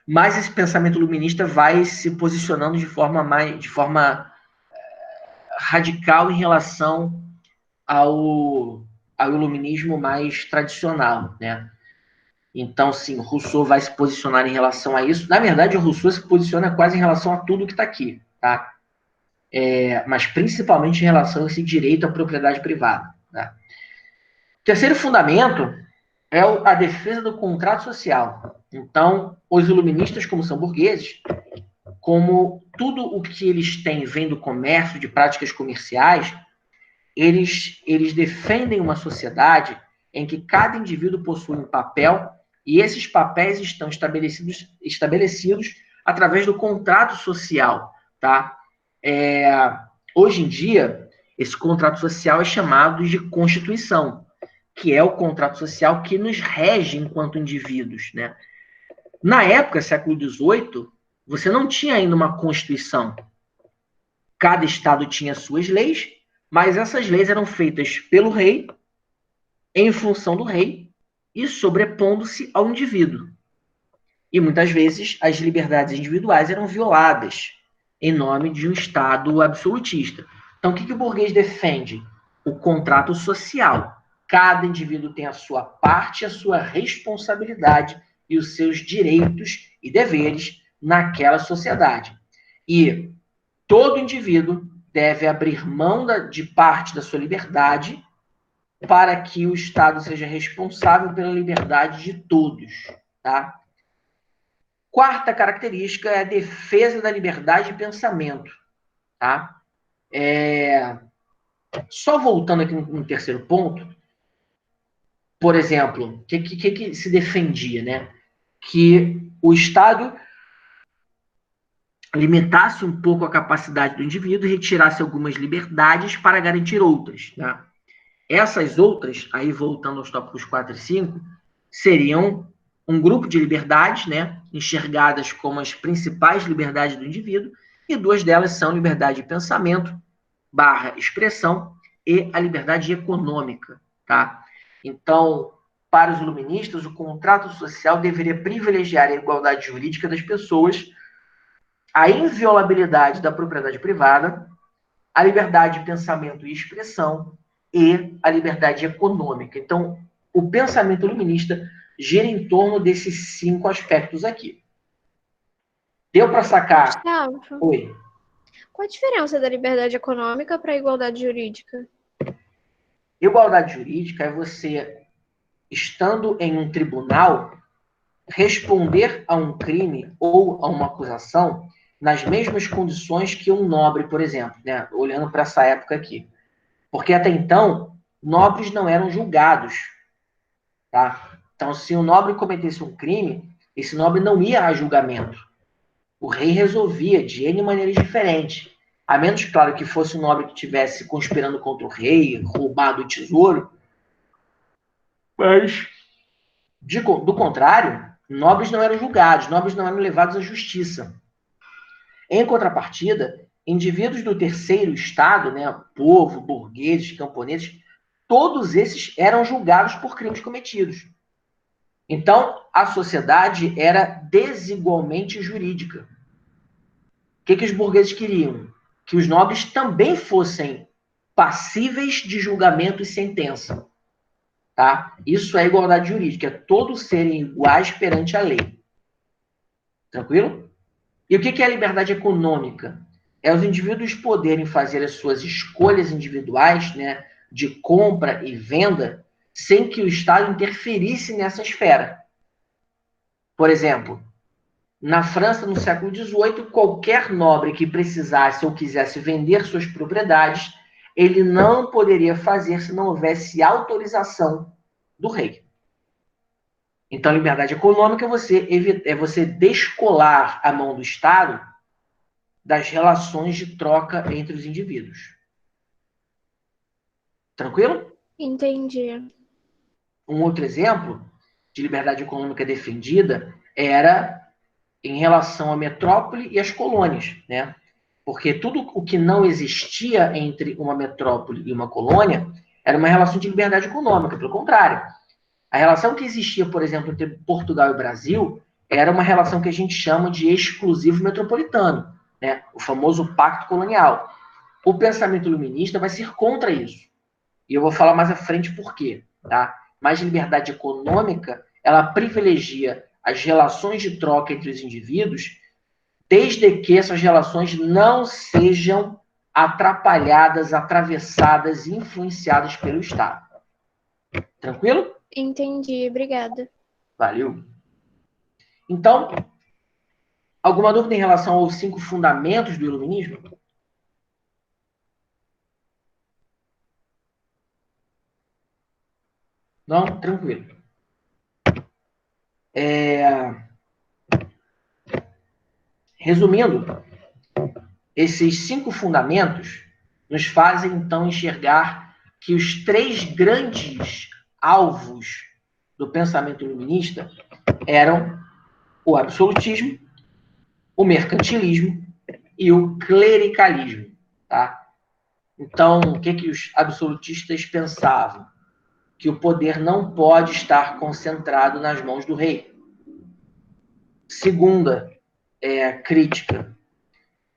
mais esse pensamento iluminista vai se posicionando de forma radical em relação ao iluminismo mais tradicional, né? Então, sim, o Rousseau vai se posicionar em relação a isso. Na verdade, o Rousseau se posiciona quase em relação a tudo que está aqui, tá? Mas principalmente em relação a esse direito à propriedade privada. Tá? O terceiro fundamento é a defesa do contrato social. Então, os iluministas, como são burgueses, como tudo o que eles têm vem do comércio, de práticas comerciais, eles defendem uma sociedade em que cada indivíduo possui um papel e esses papéis estão estabelecidos através do contrato social, tá? Hoje em dia, esse contrato social é chamado de Constituição, que é o contrato social que nos rege enquanto indivíduos, né? Na época, século XVIII, você não tinha ainda uma Constituição. Cada estado tinha suas leis, mas essas leis eram feitas pelo rei, em função do rei, e sobrepondo-se ao indivíduo. E muitas vezes as liberdades individuais eram violadas em nome de um Estado absolutista. Então, o que o burguês defende? O contrato social. Cada indivíduo tem a sua parte, a sua responsabilidade e os seus direitos e deveres naquela sociedade. E todo indivíduo deve abrir mão de parte da sua liberdade para que o Estado seja responsável pela liberdade de todos, tá? Quarta característica é a defesa da liberdade de pensamento, tá? Só voltando aqui no terceiro ponto, por exemplo, o que se defendia, né? Que o Estado limitasse um pouco a capacidade do indivíduo e retirasse algumas liberdades para garantir outras, tá? Essas outras, aí voltando aos tópicos 4 e 5, seriam um grupo de liberdades, né, enxergadas como as principais liberdades do indivíduo, e 2 delas são liberdade de pensamento, /expressão, e a liberdade econômica, tá? Então, para os iluministas, o contrato social deveria privilegiar a igualdade jurídica das pessoas, a inviolabilidade da propriedade privada, a liberdade de pensamento e expressão, e a liberdade econômica. Então, o pensamento iluminista gira em torno desses 5 aspectos aqui. Deu para sacar? Gustavo, Oi. qual a diferença da liberdade econômica para a igualdade jurídica? Igualdade jurídica é você, estando em um tribunal, responder a um crime ou a uma acusação nas mesmas condições que um nobre, por exemplo, né? Olhando para essa época aqui. Porque até então, nobres não eram julgados, tá? Então, se um nobre cometesse um crime, esse nobre não ia a julgamento. O rei resolvia de N maneiras diferentes. A menos, claro, que fosse um nobre que estivesse conspirando contra o rei, roubado o tesouro. Mas, do contrário, Nobres não eram julgados, nobres não eram levados à justiça. Em contrapartida, indivíduos do terceiro estado, né, povo, burgueses, camponeses, todos esses eram julgados por crimes cometidos. Então, a sociedade era desigualmente jurídica. O que os burgueses queriam? Que os nobres também fossem passíveis de julgamento e sentença. Tá? Isso é igualdade jurídica, é todos serem iguais perante a lei. Tranquilo? E o que é a liberdade econômica? É os indivíduos poderem fazer as suas escolhas individuais, né, de compra e venda, sem que o Estado interferisse nessa esfera. Por exemplo, na França, no século XVIII, qualquer nobre que precisasse ou quisesse vender suas propriedades, ele não poderia fazer se não houvesse autorização do rei. Então, liberdade econômica é você descolar a mão do Estado das relações de troca entre os indivíduos. Tranquilo? Entendi. Um outro exemplo de liberdade econômica defendida era em relação à metrópole e às colônias, né? Porque tudo o que não existia entre uma metrópole e uma colônia era uma relação de liberdade econômica, pelo contrário. A relação que existia, por exemplo, entre Portugal e Brasil era uma relação que a gente chama de exclusivo metropolitano, né? O famoso pacto colonial. O pensamento iluminista vai ser contra isso. E eu vou falar mais à frente por quê, tá? Mas liberdade econômica, ela privilegia as relações de troca entre os indivíduos, desde que essas relações não sejam atrapalhadas, atravessadas e influenciadas pelo Estado. Tranquilo? Entendi, obrigada. Valeu. Então, alguma dúvida em relação aos 5 fundamentos do iluminismo? Não? Tranquilo. Resumindo, esses 5 fundamentos nos fazem, então, enxergar que os 3 grandes alvos do pensamento iluminista eram o absolutismo, o mercantilismo e o clericalismo. Tá? Então, o que os absolutistas pensavam? Que o poder não pode estar concentrado nas mãos do rei. Segunda crítica.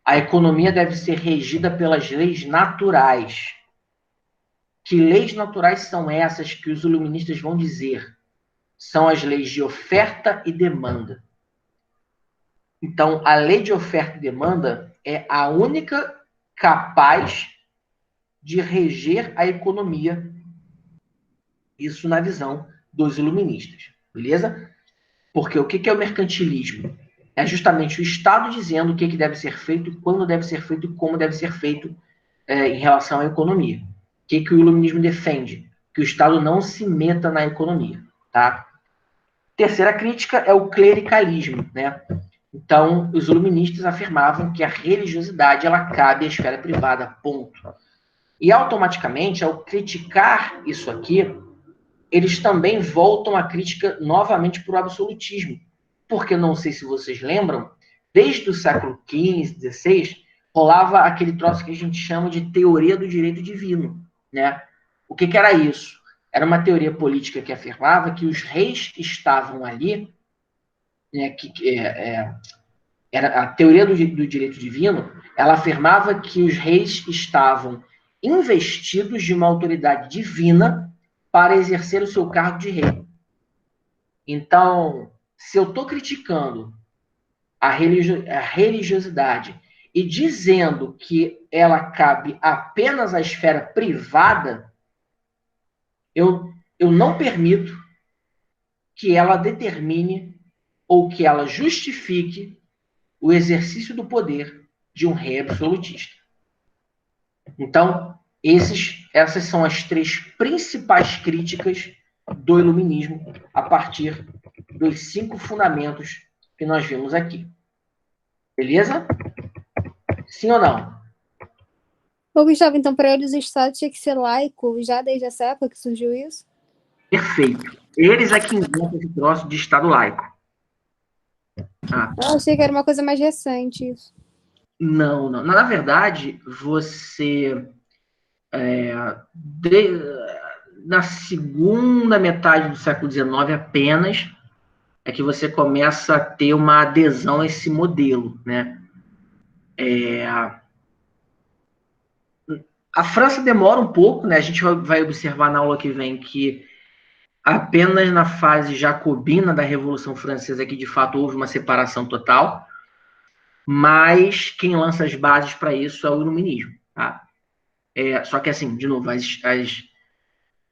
A economia deve ser regida pelas leis naturais. Que leis naturais são essas que os iluministas vão dizer? São as leis de oferta e demanda. Então, a lei de oferta e demanda é a única capaz de reger a economia. Isso na visão dos iluministas. Beleza? Porque o que é o mercantilismo? É justamente o Estado dizendo o que deve ser feito, quando deve ser feito e como deve ser feito em relação à economia. O que o iluminismo defende? Que o Estado não se meta na economia. Tá? Terceira crítica é o clericalismo. Né? Então, os iluministas afirmavam que a religiosidade ela cabe à esfera privada, ponto. E automaticamente, ao criticar isso aqui, eles também voltam a crítica novamente para o absolutismo. Porque, não sei se vocês lembram, desde o século XV, XVI, rolava aquele troço que a gente chama de teoria do direito divino. Né? O que era isso? Era uma teoria política que afirmava que os reis que estavam ali, né, era a teoria do direito divino, ela afirmava que os reis estavam investidos de uma autoridade divina para exercer o seu cargo de rei. Então, se eu estou criticando a religiosidade e dizendo que ela cabe apenas à esfera privada, eu não permito que ela determine ou que ela justifique o exercício do poder de um rei absolutista. Então, essas são as 3 principais críticas do iluminismo a partir dos 5 fundamentos que nós vimos aqui. Beleza? Sim ou não? Ô, Gustavo, então para eles o Estado tinha que ser laico já desde essa época que surgiu isso? Perfeito. Eles é que inventam esse troço de Estado laico. Eu achei que era uma coisa mais recente isso. Não. Na verdade, você... na segunda metade do século XIX apenas é que você começa a ter uma adesão a esse modelo, né? A França demora um pouco, né? A gente vai observar na aula que vem que apenas na fase jacobina da Revolução Francesa que de fato houve uma separação total, mas quem lança as bases para isso é o iluminismo, tá? Só que assim, de novo,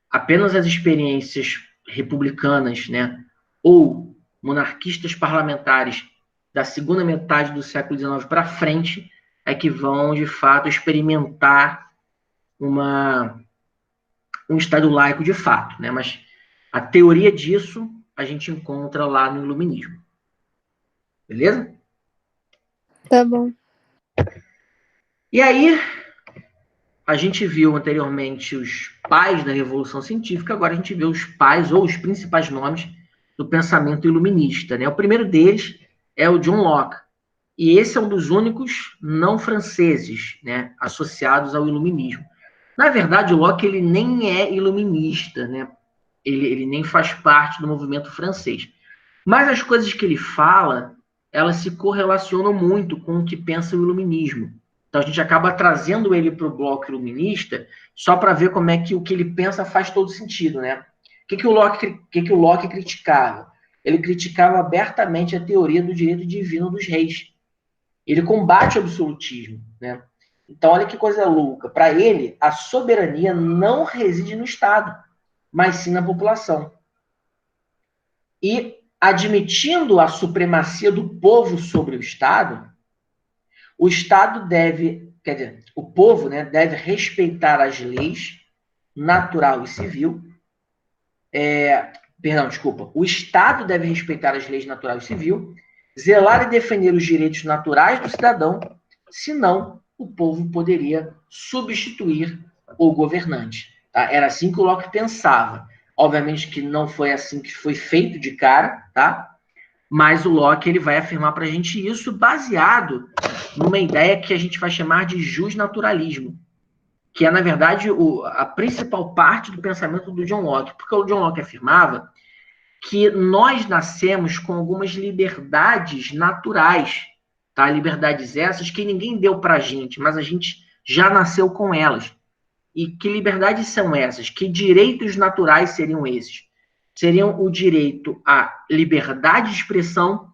apenas as experiências republicanas, né, ou monarquistas parlamentares da segunda metade do século XIX para frente é que vão, de fato, experimentar um Estado laico de fato, né? Mas a teoria disso a gente encontra lá no Iluminismo. Beleza? Tá bom. E aí, a gente viu anteriormente os pais da Revolução Científica, agora a gente vê os pais ou os principais nomes do pensamento iluminista, né? O primeiro deles é o John Locke, e esse é um dos únicos não franceses, né, associados ao iluminismo. Na verdade, o Locke ele nem é iluminista, né? Ele nem faz parte do movimento francês. Mas as coisas que ele fala, elas se correlacionam muito com o que pensa o iluminismo. Então a gente acaba trazendo ele para o bloco iluminista só para ver como é que o que ele pensa faz todo sentido, né? O que o Locke criticava? Ele criticava abertamente a teoria do direito divino dos reis. Ele combate o absolutismo, né? Então olha que coisa louca. Para ele, a soberania não reside no Estado, mas sim na população. E admitindo a supremacia do povo sobre o Estado deve, quer dizer, o povo, né, deve respeitar as leis natural e civil. O Estado deve respeitar as leis natural e civil, zelar e defender os direitos naturais do cidadão, senão o povo poderia substituir o governante. Tá? Era assim que o Locke pensava. Obviamente que não foi assim que foi feito de cara, tá? Mas o Locke ele vai afirmar para a gente isso baseado numa ideia que a gente vai chamar de justnaturalismo, que é, na verdade, a principal parte do pensamento do John Locke, porque o John Locke afirmava que nós nascemos com algumas liberdades naturais, tá? Liberdades essas que ninguém deu para a gente, mas a gente já nasceu com elas. E que liberdades são essas? Que direitos naturais seriam esses? Seriam o direito à liberdade de expressão,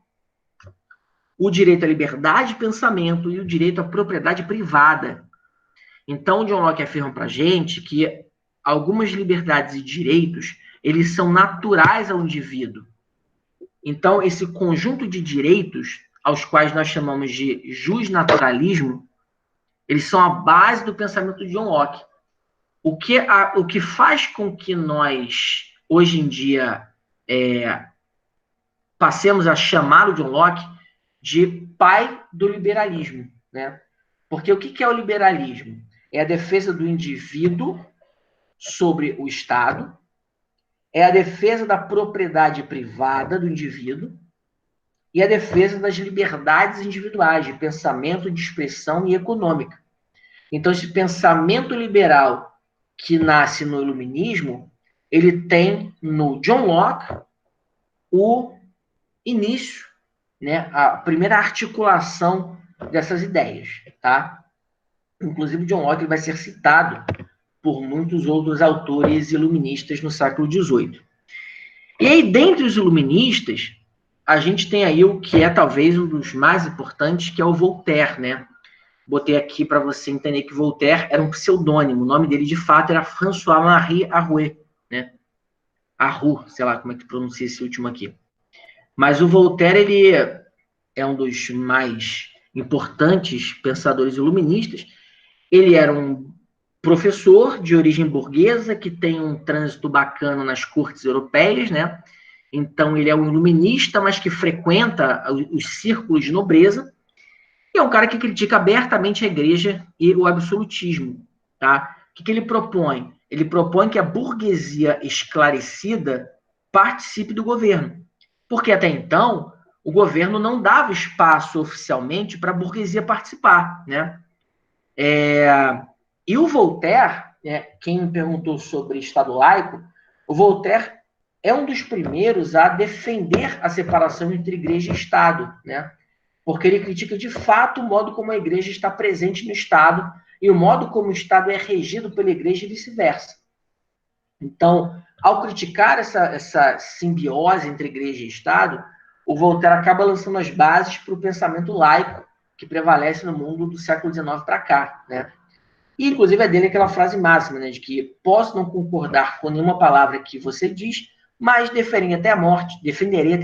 o direito à liberdade de pensamento e o direito à propriedade privada. Então, John Locke afirma para a gente que algumas liberdades e direitos, eles são naturais ao indivíduo. Então, esse conjunto de direitos, aos quais nós chamamos de justnaturalismo, eles são a base do pensamento de John Locke. O que faz com que nós, hoje em dia, passemos a chamar o John Locke de pai do liberalismo, né? Porque o que é o liberalismo? É a defesa do indivíduo sobre o Estado, é a defesa da propriedade privada do indivíduo e a defesa das liberdades individuais de pensamento, de expressão e econômica. Então, esse pensamento liberal que nasce no iluminismo, ele tem no John Locke o início, né, a primeira articulação dessas ideias, tá? Inclusive, John Locke vai ser citado por muitos outros autores iluministas no século XVIII. E aí, dentre os iluministas, a gente tem aí o que é talvez um dos mais importantes, que é o Voltaire, né? Botei aqui para você entender que Voltaire era um pseudônimo. O nome dele, de fato, era François-Marie Arouet, né? Arouet, sei lá como é que pronuncia esse último aqui. Mas o Voltaire, ele é um dos mais importantes pensadores iluministas. Ele era um professor de origem burguesa, que tem um trânsito bacana nas cortes europeias, né? Então, ele é um iluminista, mas que frequenta os círculos de nobreza. E é um cara que critica abertamente a igreja e o absolutismo, tá? O que ele propõe? Ele propõe que a burguesia esclarecida participe do governo. Porque até então, o governo não dava espaço oficialmente para a burguesia participar, né? E o Voltaire, né, quem me perguntou sobre Estado laico, o Voltaire é um dos primeiros a defender a separação entre igreja e Estado, né? Porque ele critica de fato o modo como a igreja está presente no Estado e o modo como o Estado é regido pela igreja e vice-versa. Então, ao criticar essa simbiose entre igreja e Estado, o Voltaire acaba lançando as bases para o pensamento laico que prevalece no mundo do século XIX para cá, né? E, inclusive, é dele aquela frase máxima, né, de que posso não concordar com nenhuma palavra que você diz, mas defenderei até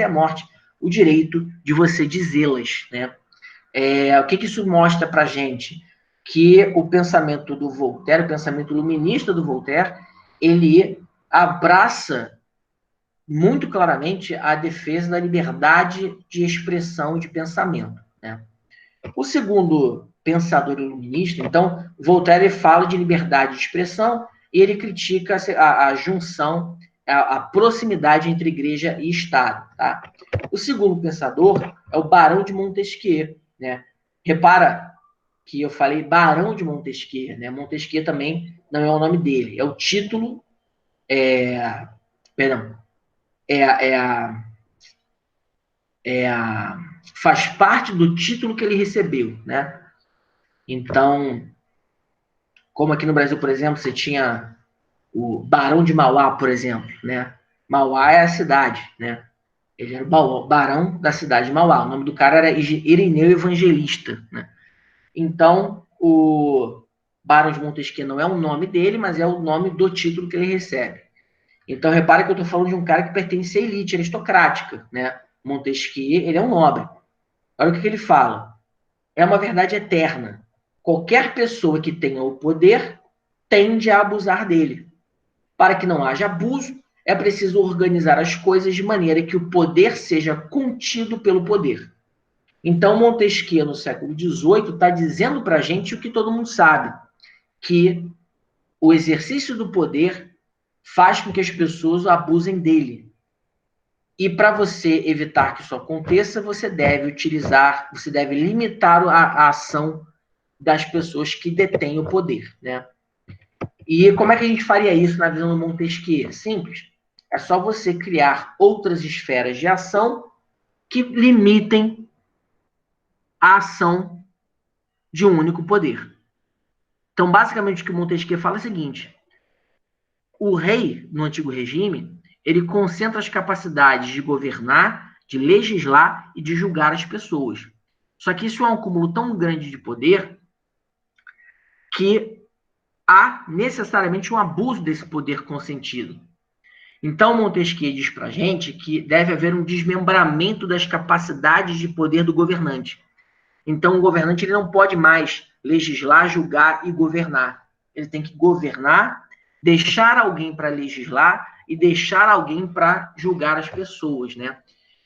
a morte o direito de você dizê-las, né? O que isso mostra para a gente? Que o pensamento do Voltaire, o pensamento iluminista do Voltaire, ele abraça muito claramente a defesa da liberdade de expressão e de pensamento, né? O segundo pensador iluminista, então, Voltaire fala de liberdade de expressão e ele critica a junção, a proximidade entre igreja e Estado, tá? O segundo pensador é o Barão de Montesquieu, né? Repara que eu falei Barão de Montesquieu, né? Montesquieu também não é o nome dele, é o título, faz parte do título que ele recebeu, né? Então, como aqui no Brasil, por exemplo, você tinha o Barão de Mauá, por exemplo, né? Mauá é a cidade, né? Ele era o barão da cidade de Mauá. O nome do cara era Irineu Evangelista, né? Então, o Barão de Montesquieu não é o nome dele, mas é o nome do título que ele recebe. Então, repara que eu estou falando de um cara que pertence à elite aristocrática, né? Montesquieu, ele é um nobre. Olha o que ele fala. É uma verdade eterna. Qualquer pessoa que tenha o poder tende a abusar dele. Para que não haja abuso, é preciso organizar as coisas de maneira que o poder seja contido pelo poder. Então, Montesquieu, no século XVIII, está dizendo para a gente o que todo mundo sabe, que o exercício do poder faz com que as pessoas abusem dele. E para você evitar que isso aconteça, você deve limitar a ação das pessoas que detêm o poder, né? E como é que a gente faria isso na visão do Montesquieu? Simples. É só você criar outras esferas de ação que limitem a ação de um único poder. Então, basicamente, o que o Montesquieu fala é o seguinte: o rei, no antigo regime, ele concentra as capacidades de governar, de legislar e de julgar as pessoas. Só que isso é um acúmulo tão grande de poder que há necessariamente um abuso desse poder consentido. Então, Montesquieu diz para a gente que deve haver um desmembramento das capacidades de poder do governante. Então, o governante ele não pode mais legislar, julgar e governar. Ele tem que governar, deixar alguém para legislar e deixar alguém para julgar as pessoas, né?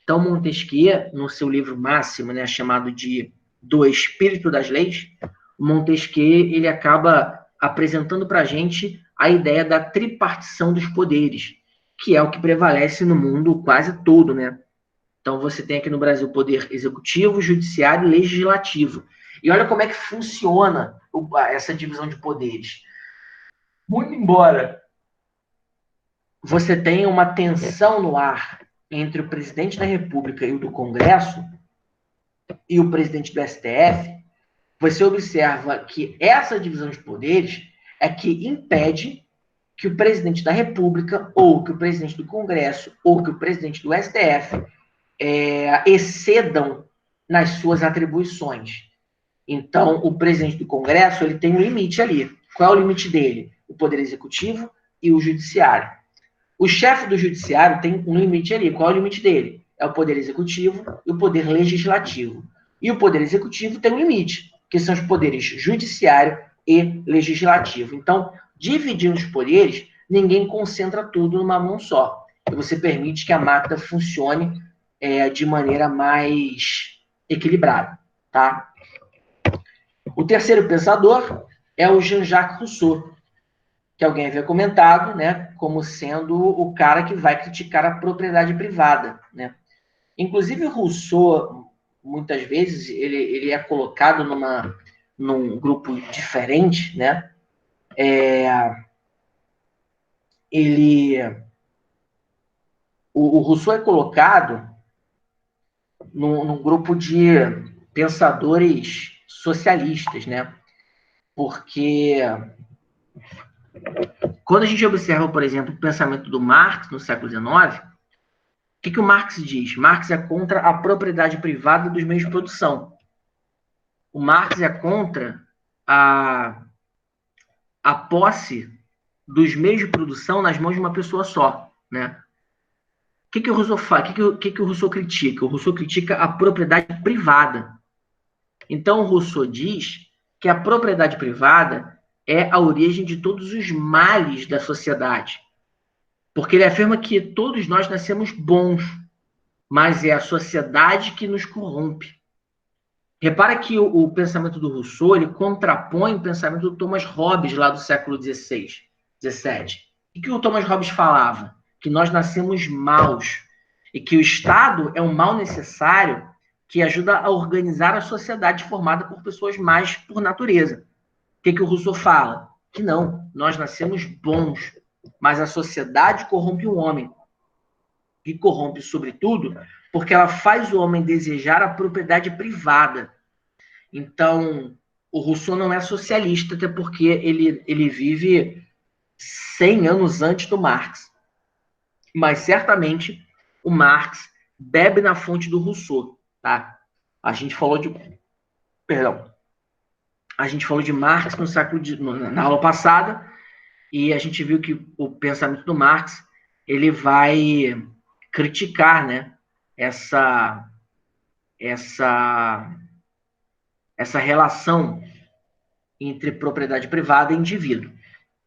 Então, Montesquieu, no seu livro máximo, né, chamado de Do Espírito das Leis, Montesquieu ele acaba apresentando para a gente a ideia da tripartição dos poderes, que é o que prevalece no mundo quase todo, né? Então, você tem aqui no Brasil o poder executivo, judiciário e legislativo. E olha como é que funciona essa divisão de poderes. Muito embora você tenha uma tensão no ar entre o presidente da República e o do Congresso, e o presidente do STF, você observa que essa divisão de poderes é que impede que o presidente da República, ou que o presidente do Congresso, ou que o presidente do STF excedam nas suas atribuições. Então, o presidente do Congresso ele tem um limite ali. Qual é o limite dele? O poder executivo e o judiciário. O chefe do judiciário tem um limite ali. Qual é o limite dele? É o poder executivo e o poder legislativo. E o poder executivo tem um limite, que são os poderes judiciário e legislativo. Então, dividindo os poderes, ninguém concentra tudo numa mão só. E você permite que a máquina funcione de maneira mais equilibrada, tá? O terceiro pensador é o Jean-Jacques Rousseau, que alguém havia comentado, né, como sendo o cara que vai criticar a propriedade privada, né? Inclusive, Rousseau, muitas vezes, ele é colocado num grupo diferente, né? O Rousseau é colocado num grupo de pensadores socialistas, né? Porque quando a gente observa, por exemplo, o pensamento do Marx no século XIX, o que o Marx diz? Marx é contra a propriedade privada dos meios de produção. O Marx é contra a posse dos meios de produção nas mãos de uma pessoa só, né? O que o Rousseau faz? O que o Rousseau critica? O Rousseau critica a propriedade privada. Então, o Rousseau diz que a propriedade privada é a origem de todos os males da sociedade. Porque ele afirma que todos nós nascemos bons, mas é a sociedade que nos corrompe. Repara que o pensamento do Rousseau ele contrapõe o pensamento do Thomas Hobbes, lá do século XVI, XVII. O que o Thomas Hobbes falava? Que nós nascemos maus e que o Estado é um mal necessário que ajuda a organizar a sociedade formada por pessoas más por natureza. O que o Rousseau fala? Que não, nós nascemos bons, mas a sociedade corrompe o homem. E corrompe, sobretudo, porque ela faz o homem desejar a propriedade privada. Então, o Rousseau não é socialista, até porque ele vive 100 anos antes do Marx. Mas, certamente, o Marx bebe na fonte do Rousseau, tá? A gente falou de Marx na aula passada, e a gente viu que o pensamento do Marx ele vai criticar, né, essa relação entre propriedade privada e indivíduo.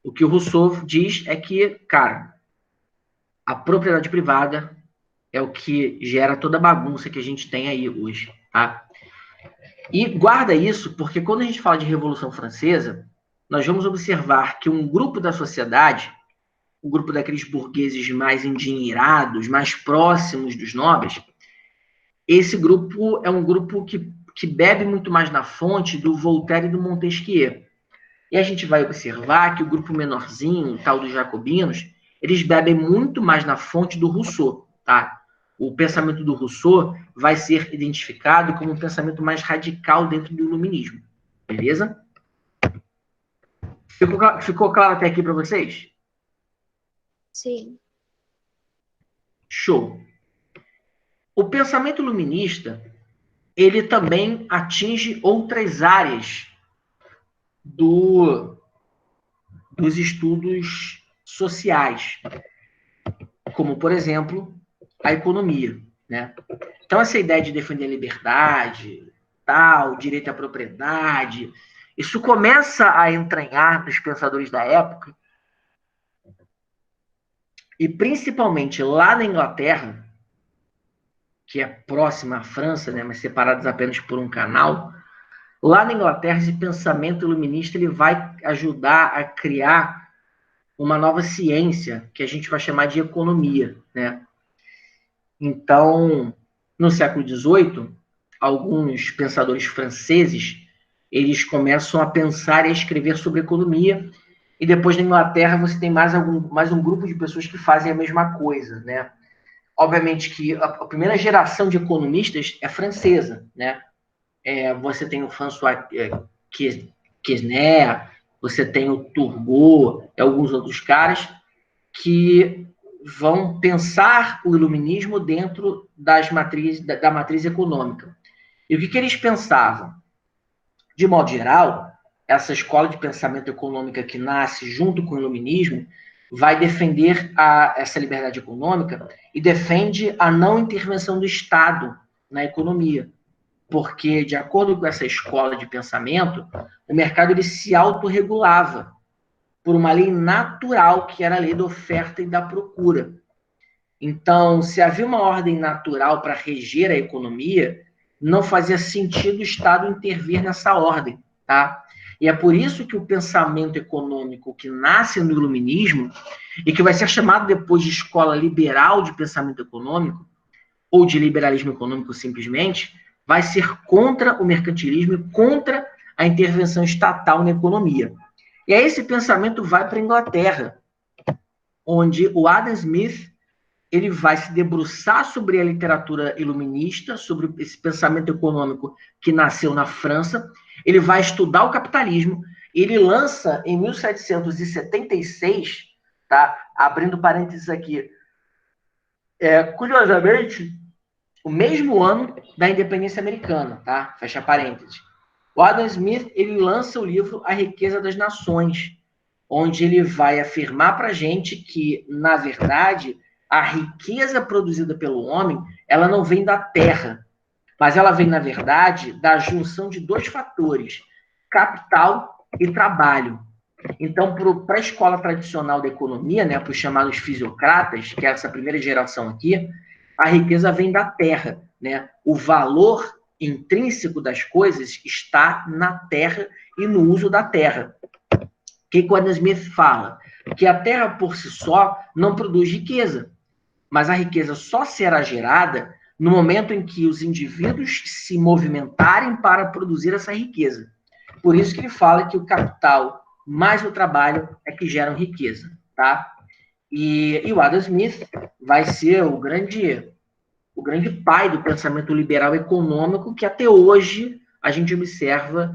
O que o Rousseau diz é que, cara, a propriedade privada é o que gera toda a bagunça que a gente tem aí hoje, tá? E guarda isso, porque quando a gente fala de Revolução Francesa, nós vamos observar que um grupo da sociedade, o grupo daqueles burgueses mais endinheirados, mais próximos dos nobres, esse grupo é um grupo que bebe muito mais na fonte do Voltaire e do Montesquieu. E a gente vai observar que o grupo menorzinho, tal dos jacobinos, eles bebem muito mais na fonte do Rousseau, tá? O pensamento do Rousseau vai ser identificado como um pensamento mais radical dentro do iluminismo. Beleza? Ficou claro até aqui para vocês? Sim. Show. O pensamento iluminista, ele também atinge outras áreas dos estudos sociais, como, por exemplo, a economia, né? Então, essa ideia de defender a liberdade, tal, direito à propriedade, isso começa a entranhar nos pensadores da época, e principalmente lá na Inglaterra, que é próxima à França, né, mas separados apenas por um canal, lá na Inglaterra, esse pensamento iluminista ele vai ajudar a criar uma nova ciência, que a gente vai chamar de economia, né? Então, no século XVIII, alguns pensadores franceses, eles começam a pensar e a escrever sobre economia, e depois na Inglaterra você tem mais um grupo de pessoas que fazem a mesma coisa, né? Obviamente que a primeira geração de economistas é francesa, né? Você tem o François Quesnel, você tem o Turgot, alguns outros caras que vão pensar o iluminismo dentro da matriz econômica. E o que eles pensavam? De modo geral, essa escola de pensamento econômica que nasce junto com o iluminismo vai defender essa liberdade econômica e defende a não intervenção do Estado na economia. Porque, de acordo com essa escola de pensamento, o mercado ele se autorregulava por uma lei natural, que era a lei da oferta e da procura. Então, se havia uma ordem natural para reger a economia, não fazia sentido o Estado intervir nessa ordem, tá? E é por isso que o pensamento econômico que nasce no iluminismo, e que vai ser chamado depois de escola liberal de pensamento econômico, ou de liberalismo econômico simplesmente, vai ser contra o mercantilismo e contra a intervenção estatal na economia. E aí esse pensamento vai para a Inglaterra, onde o Adam Smith ele vai se debruçar sobre a literatura iluminista, sobre esse pensamento econômico que nasceu na França. Ele vai estudar o capitalismo. Ele lança, em 1776, tá? Abrindo parênteses aqui, curiosamente, o mesmo ano da independência americana, tá? Fecha parênteses. O Adam Smith, ele lança o livro A Riqueza das Nações, onde ele vai afirmar para a gente que, na verdade, a riqueza produzida pelo homem, ela não vem da terra, mas ela vem, na verdade, da junção de dois fatores, capital e trabalho. Então, para a escola tradicional da economia, né, para os chamados fisiocratas, que é essa primeira geração aqui, a riqueza vem da terra, né? O valor intrínseco das coisas está na terra e no uso da terra. O que o Adam Smith fala? Que a terra por si só não produz riqueza, mas a riqueza só será gerada no momento em que os indivíduos se movimentarem para produzir essa riqueza. Por isso que ele fala que o capital mais o trabalho é que geram riqueza, tá? E o Adam Smith vai ser o grande pai do pensamento liberal econômico que até hoje a gente observa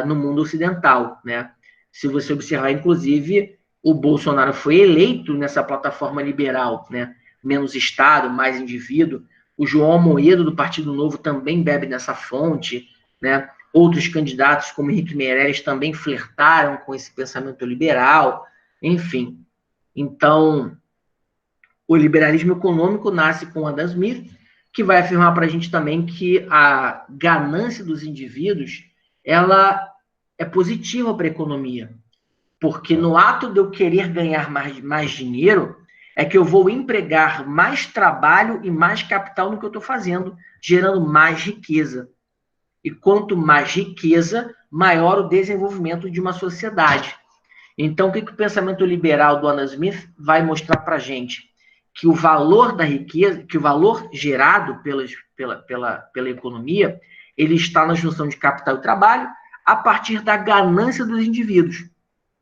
no mundo ocidental, né? Se você observar, inclusive, o Bolsonaro foi eleito nessa plataforma liberal, né? Menos Estado, mais indivíduo. O João Amoedo, do Partido Novo, também bebe nessa fonte, né? Outros candidatos, como Henrique Meirelles, também flertaram com esse pensamento liberal, enfim. Então, o liberalismo econômico nasce com Adam Smith, que vai afirmar para a gente também que a ganância dos indivíduos, ela é positiva para a economia, porque no ato de eu querer ganhar mais dinheiro, é que eu vou empregar mais trabalho e mais capital no que eu estou fazendo, gerando mais riqueza. E quanto mais riqueza, maior o desenvolvimento de uma sociedade. Então, o que o pensamento liberal do Adam Smith vai mostrar para a gente? Que o valor da riqueza, que o valor gerado pela economia, ele está na junção de capital e trabalho a partir da ganância dos indivíduos.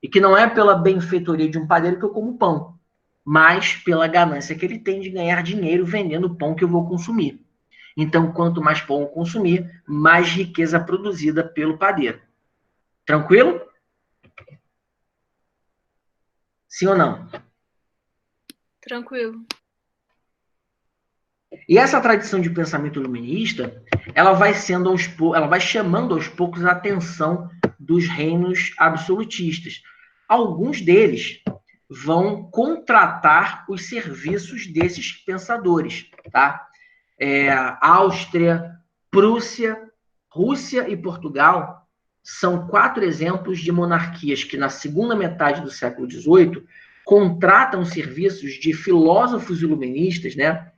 E que não é pela benfeitoria de um padeiro que eu como pão, mas pela ganância que ele tem de ganhar dinheiro vendendo o pão que eu vou consumir. Então, quanto mais pão eu consumir, mais riqueza produzida pelo padeiro. Tranquilo? Sim ou não? Tranquilo. E essa tradição de pensamento iluminista, ela vai chamando aos poucos a atenção dos reinos absolutistas. Alguns deles vão contratar os serviços desses pensadores, tá? Áustria, Prússia, Rússia e Portugal são 4 exemplos de monarquias que, na segunda metade do século XVIII, contratam serviços de filósofos iluministas, né?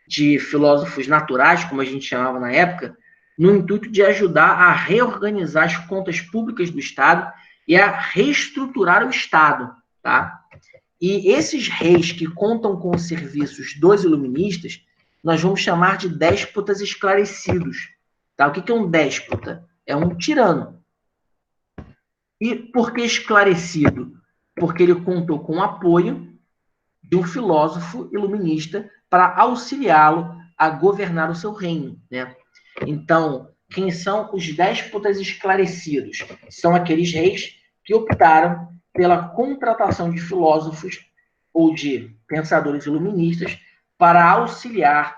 De filósofos naturais, como a gente chamava na época, no intuito de ajudar a reorganizar as contas públicas do Estado e a reestruturar o Estado, tá? E esses reis que contam com os serviços dos iluministas, nós vamos chamar de déspotas esclarecidos, tá? O que é um déspota? É um tirano. E por que esclarecido? Porque ele contou com o apoio de um filósofo iluminista para auxiliá-lo a governar o seu reino, né? Então, quem são os déspotas esclarecidos? São aqueles reis que optaram pela contratação de filósofos ou de pensadores iluministas para auxiliar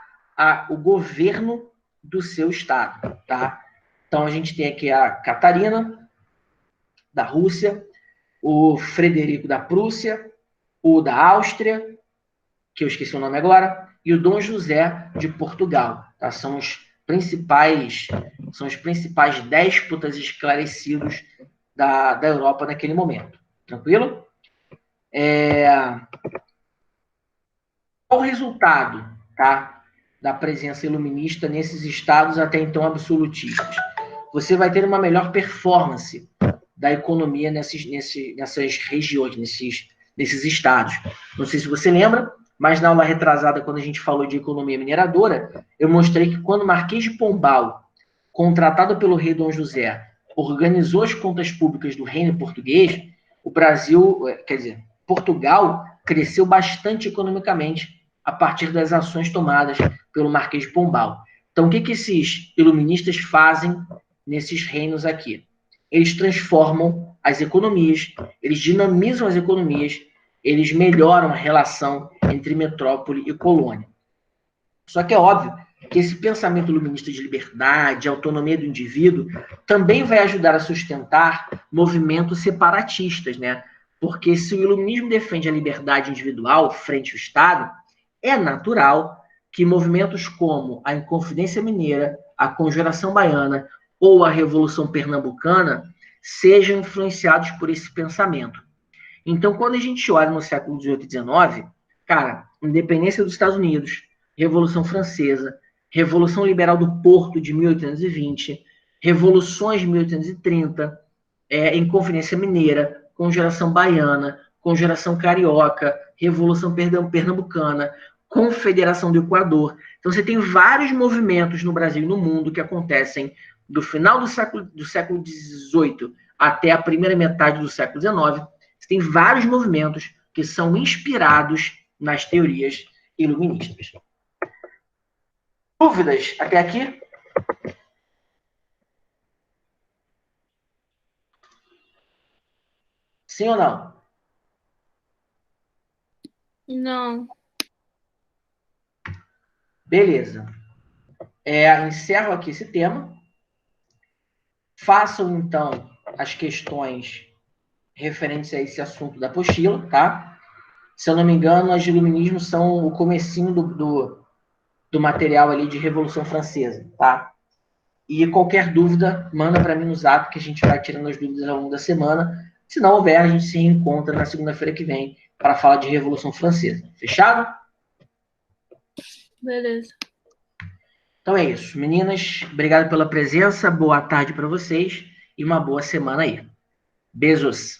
o governo do seu estado, tá? Então, a gente tem aqui a Catarina, da Rússia, o Frederico da Prússia, o da Áustria, que eu esqueci o nome agora, e o Dom José de Portugal, tá? São os principais déspotas esclarecidos da Europa naquele momento. Tranquilo? Qual o resultado, tá, da presença iluminista nesses estados até então absolutistas? Você vai ter uma melhor performance da economia nessas regiões, nesses estados. Não sei se você lembra, mas na aula retrasada, quando a gente falou de economia mineradora, eu mostrei que quando o Marquês de Pombal, contratado pelo rei Dom José, organizou as contas públicas do reino português, o Brasil, quer dizer, Portugal cresceu bastante economicamente a partir das ações tomadas pelo Marquês de Pombal. Então, o que esses iluministas fazem nesses reinos aqui? Eles transformam as economias, eles dinamizam as economias, eles melhoram a relação entre metrópole e colônia. Só que é óbvio que esse pensamento iluminista de liberdade, autonomia do indivíduo, também vai ajudar a sustentar movimentos separatistas, né? Porque se o iluminismo defende a liberdade individual frente ao Estado, é natural que movimentos como a Inconfidência Mineira, a Conjuração Baiana ou a Revolução Pernambucana sejam influenciados por esse pensamento. Então, quando a gente olha no século XVIII e XIX, cara, independência dos Estados Unidos, Revolução Francesa, Revolução Liberal do Porto de 1820, Revoluções de 1830, Inconfidência Mineira, Conjuração Baiana, Conjuração Carioca, Revolução Pernambucana, Confederação do Equador. Então, você tem vários movimentos no Brasil e no mundo que acontecem do final do século XVIII até a primeira metade do século XIX. Você tem vários movimentos que são inspirados nas teorias iluministas. Dúvidas até aqui? Sim ou não? Não. Beleza. Encerro aqui esse tema. Façam, então, as questões referentes a esse assunto da apostila, tá? Se eu não me engano, as de iluminismo são o comecinho do material ali de Revolução Francesa, tá? E qualquer dúvida, manda para mim no Zap, que a gente vai tirando as dúvidas ao longo da semana. Se não houver, a gente se reencontra na segunda-feira que vem para falar de Revolução Francesa. Fechado? Beleza. Então é isso. Meninas, obrigado pela presença, boa tarde para vocês e uma boa semana aí. Beijos.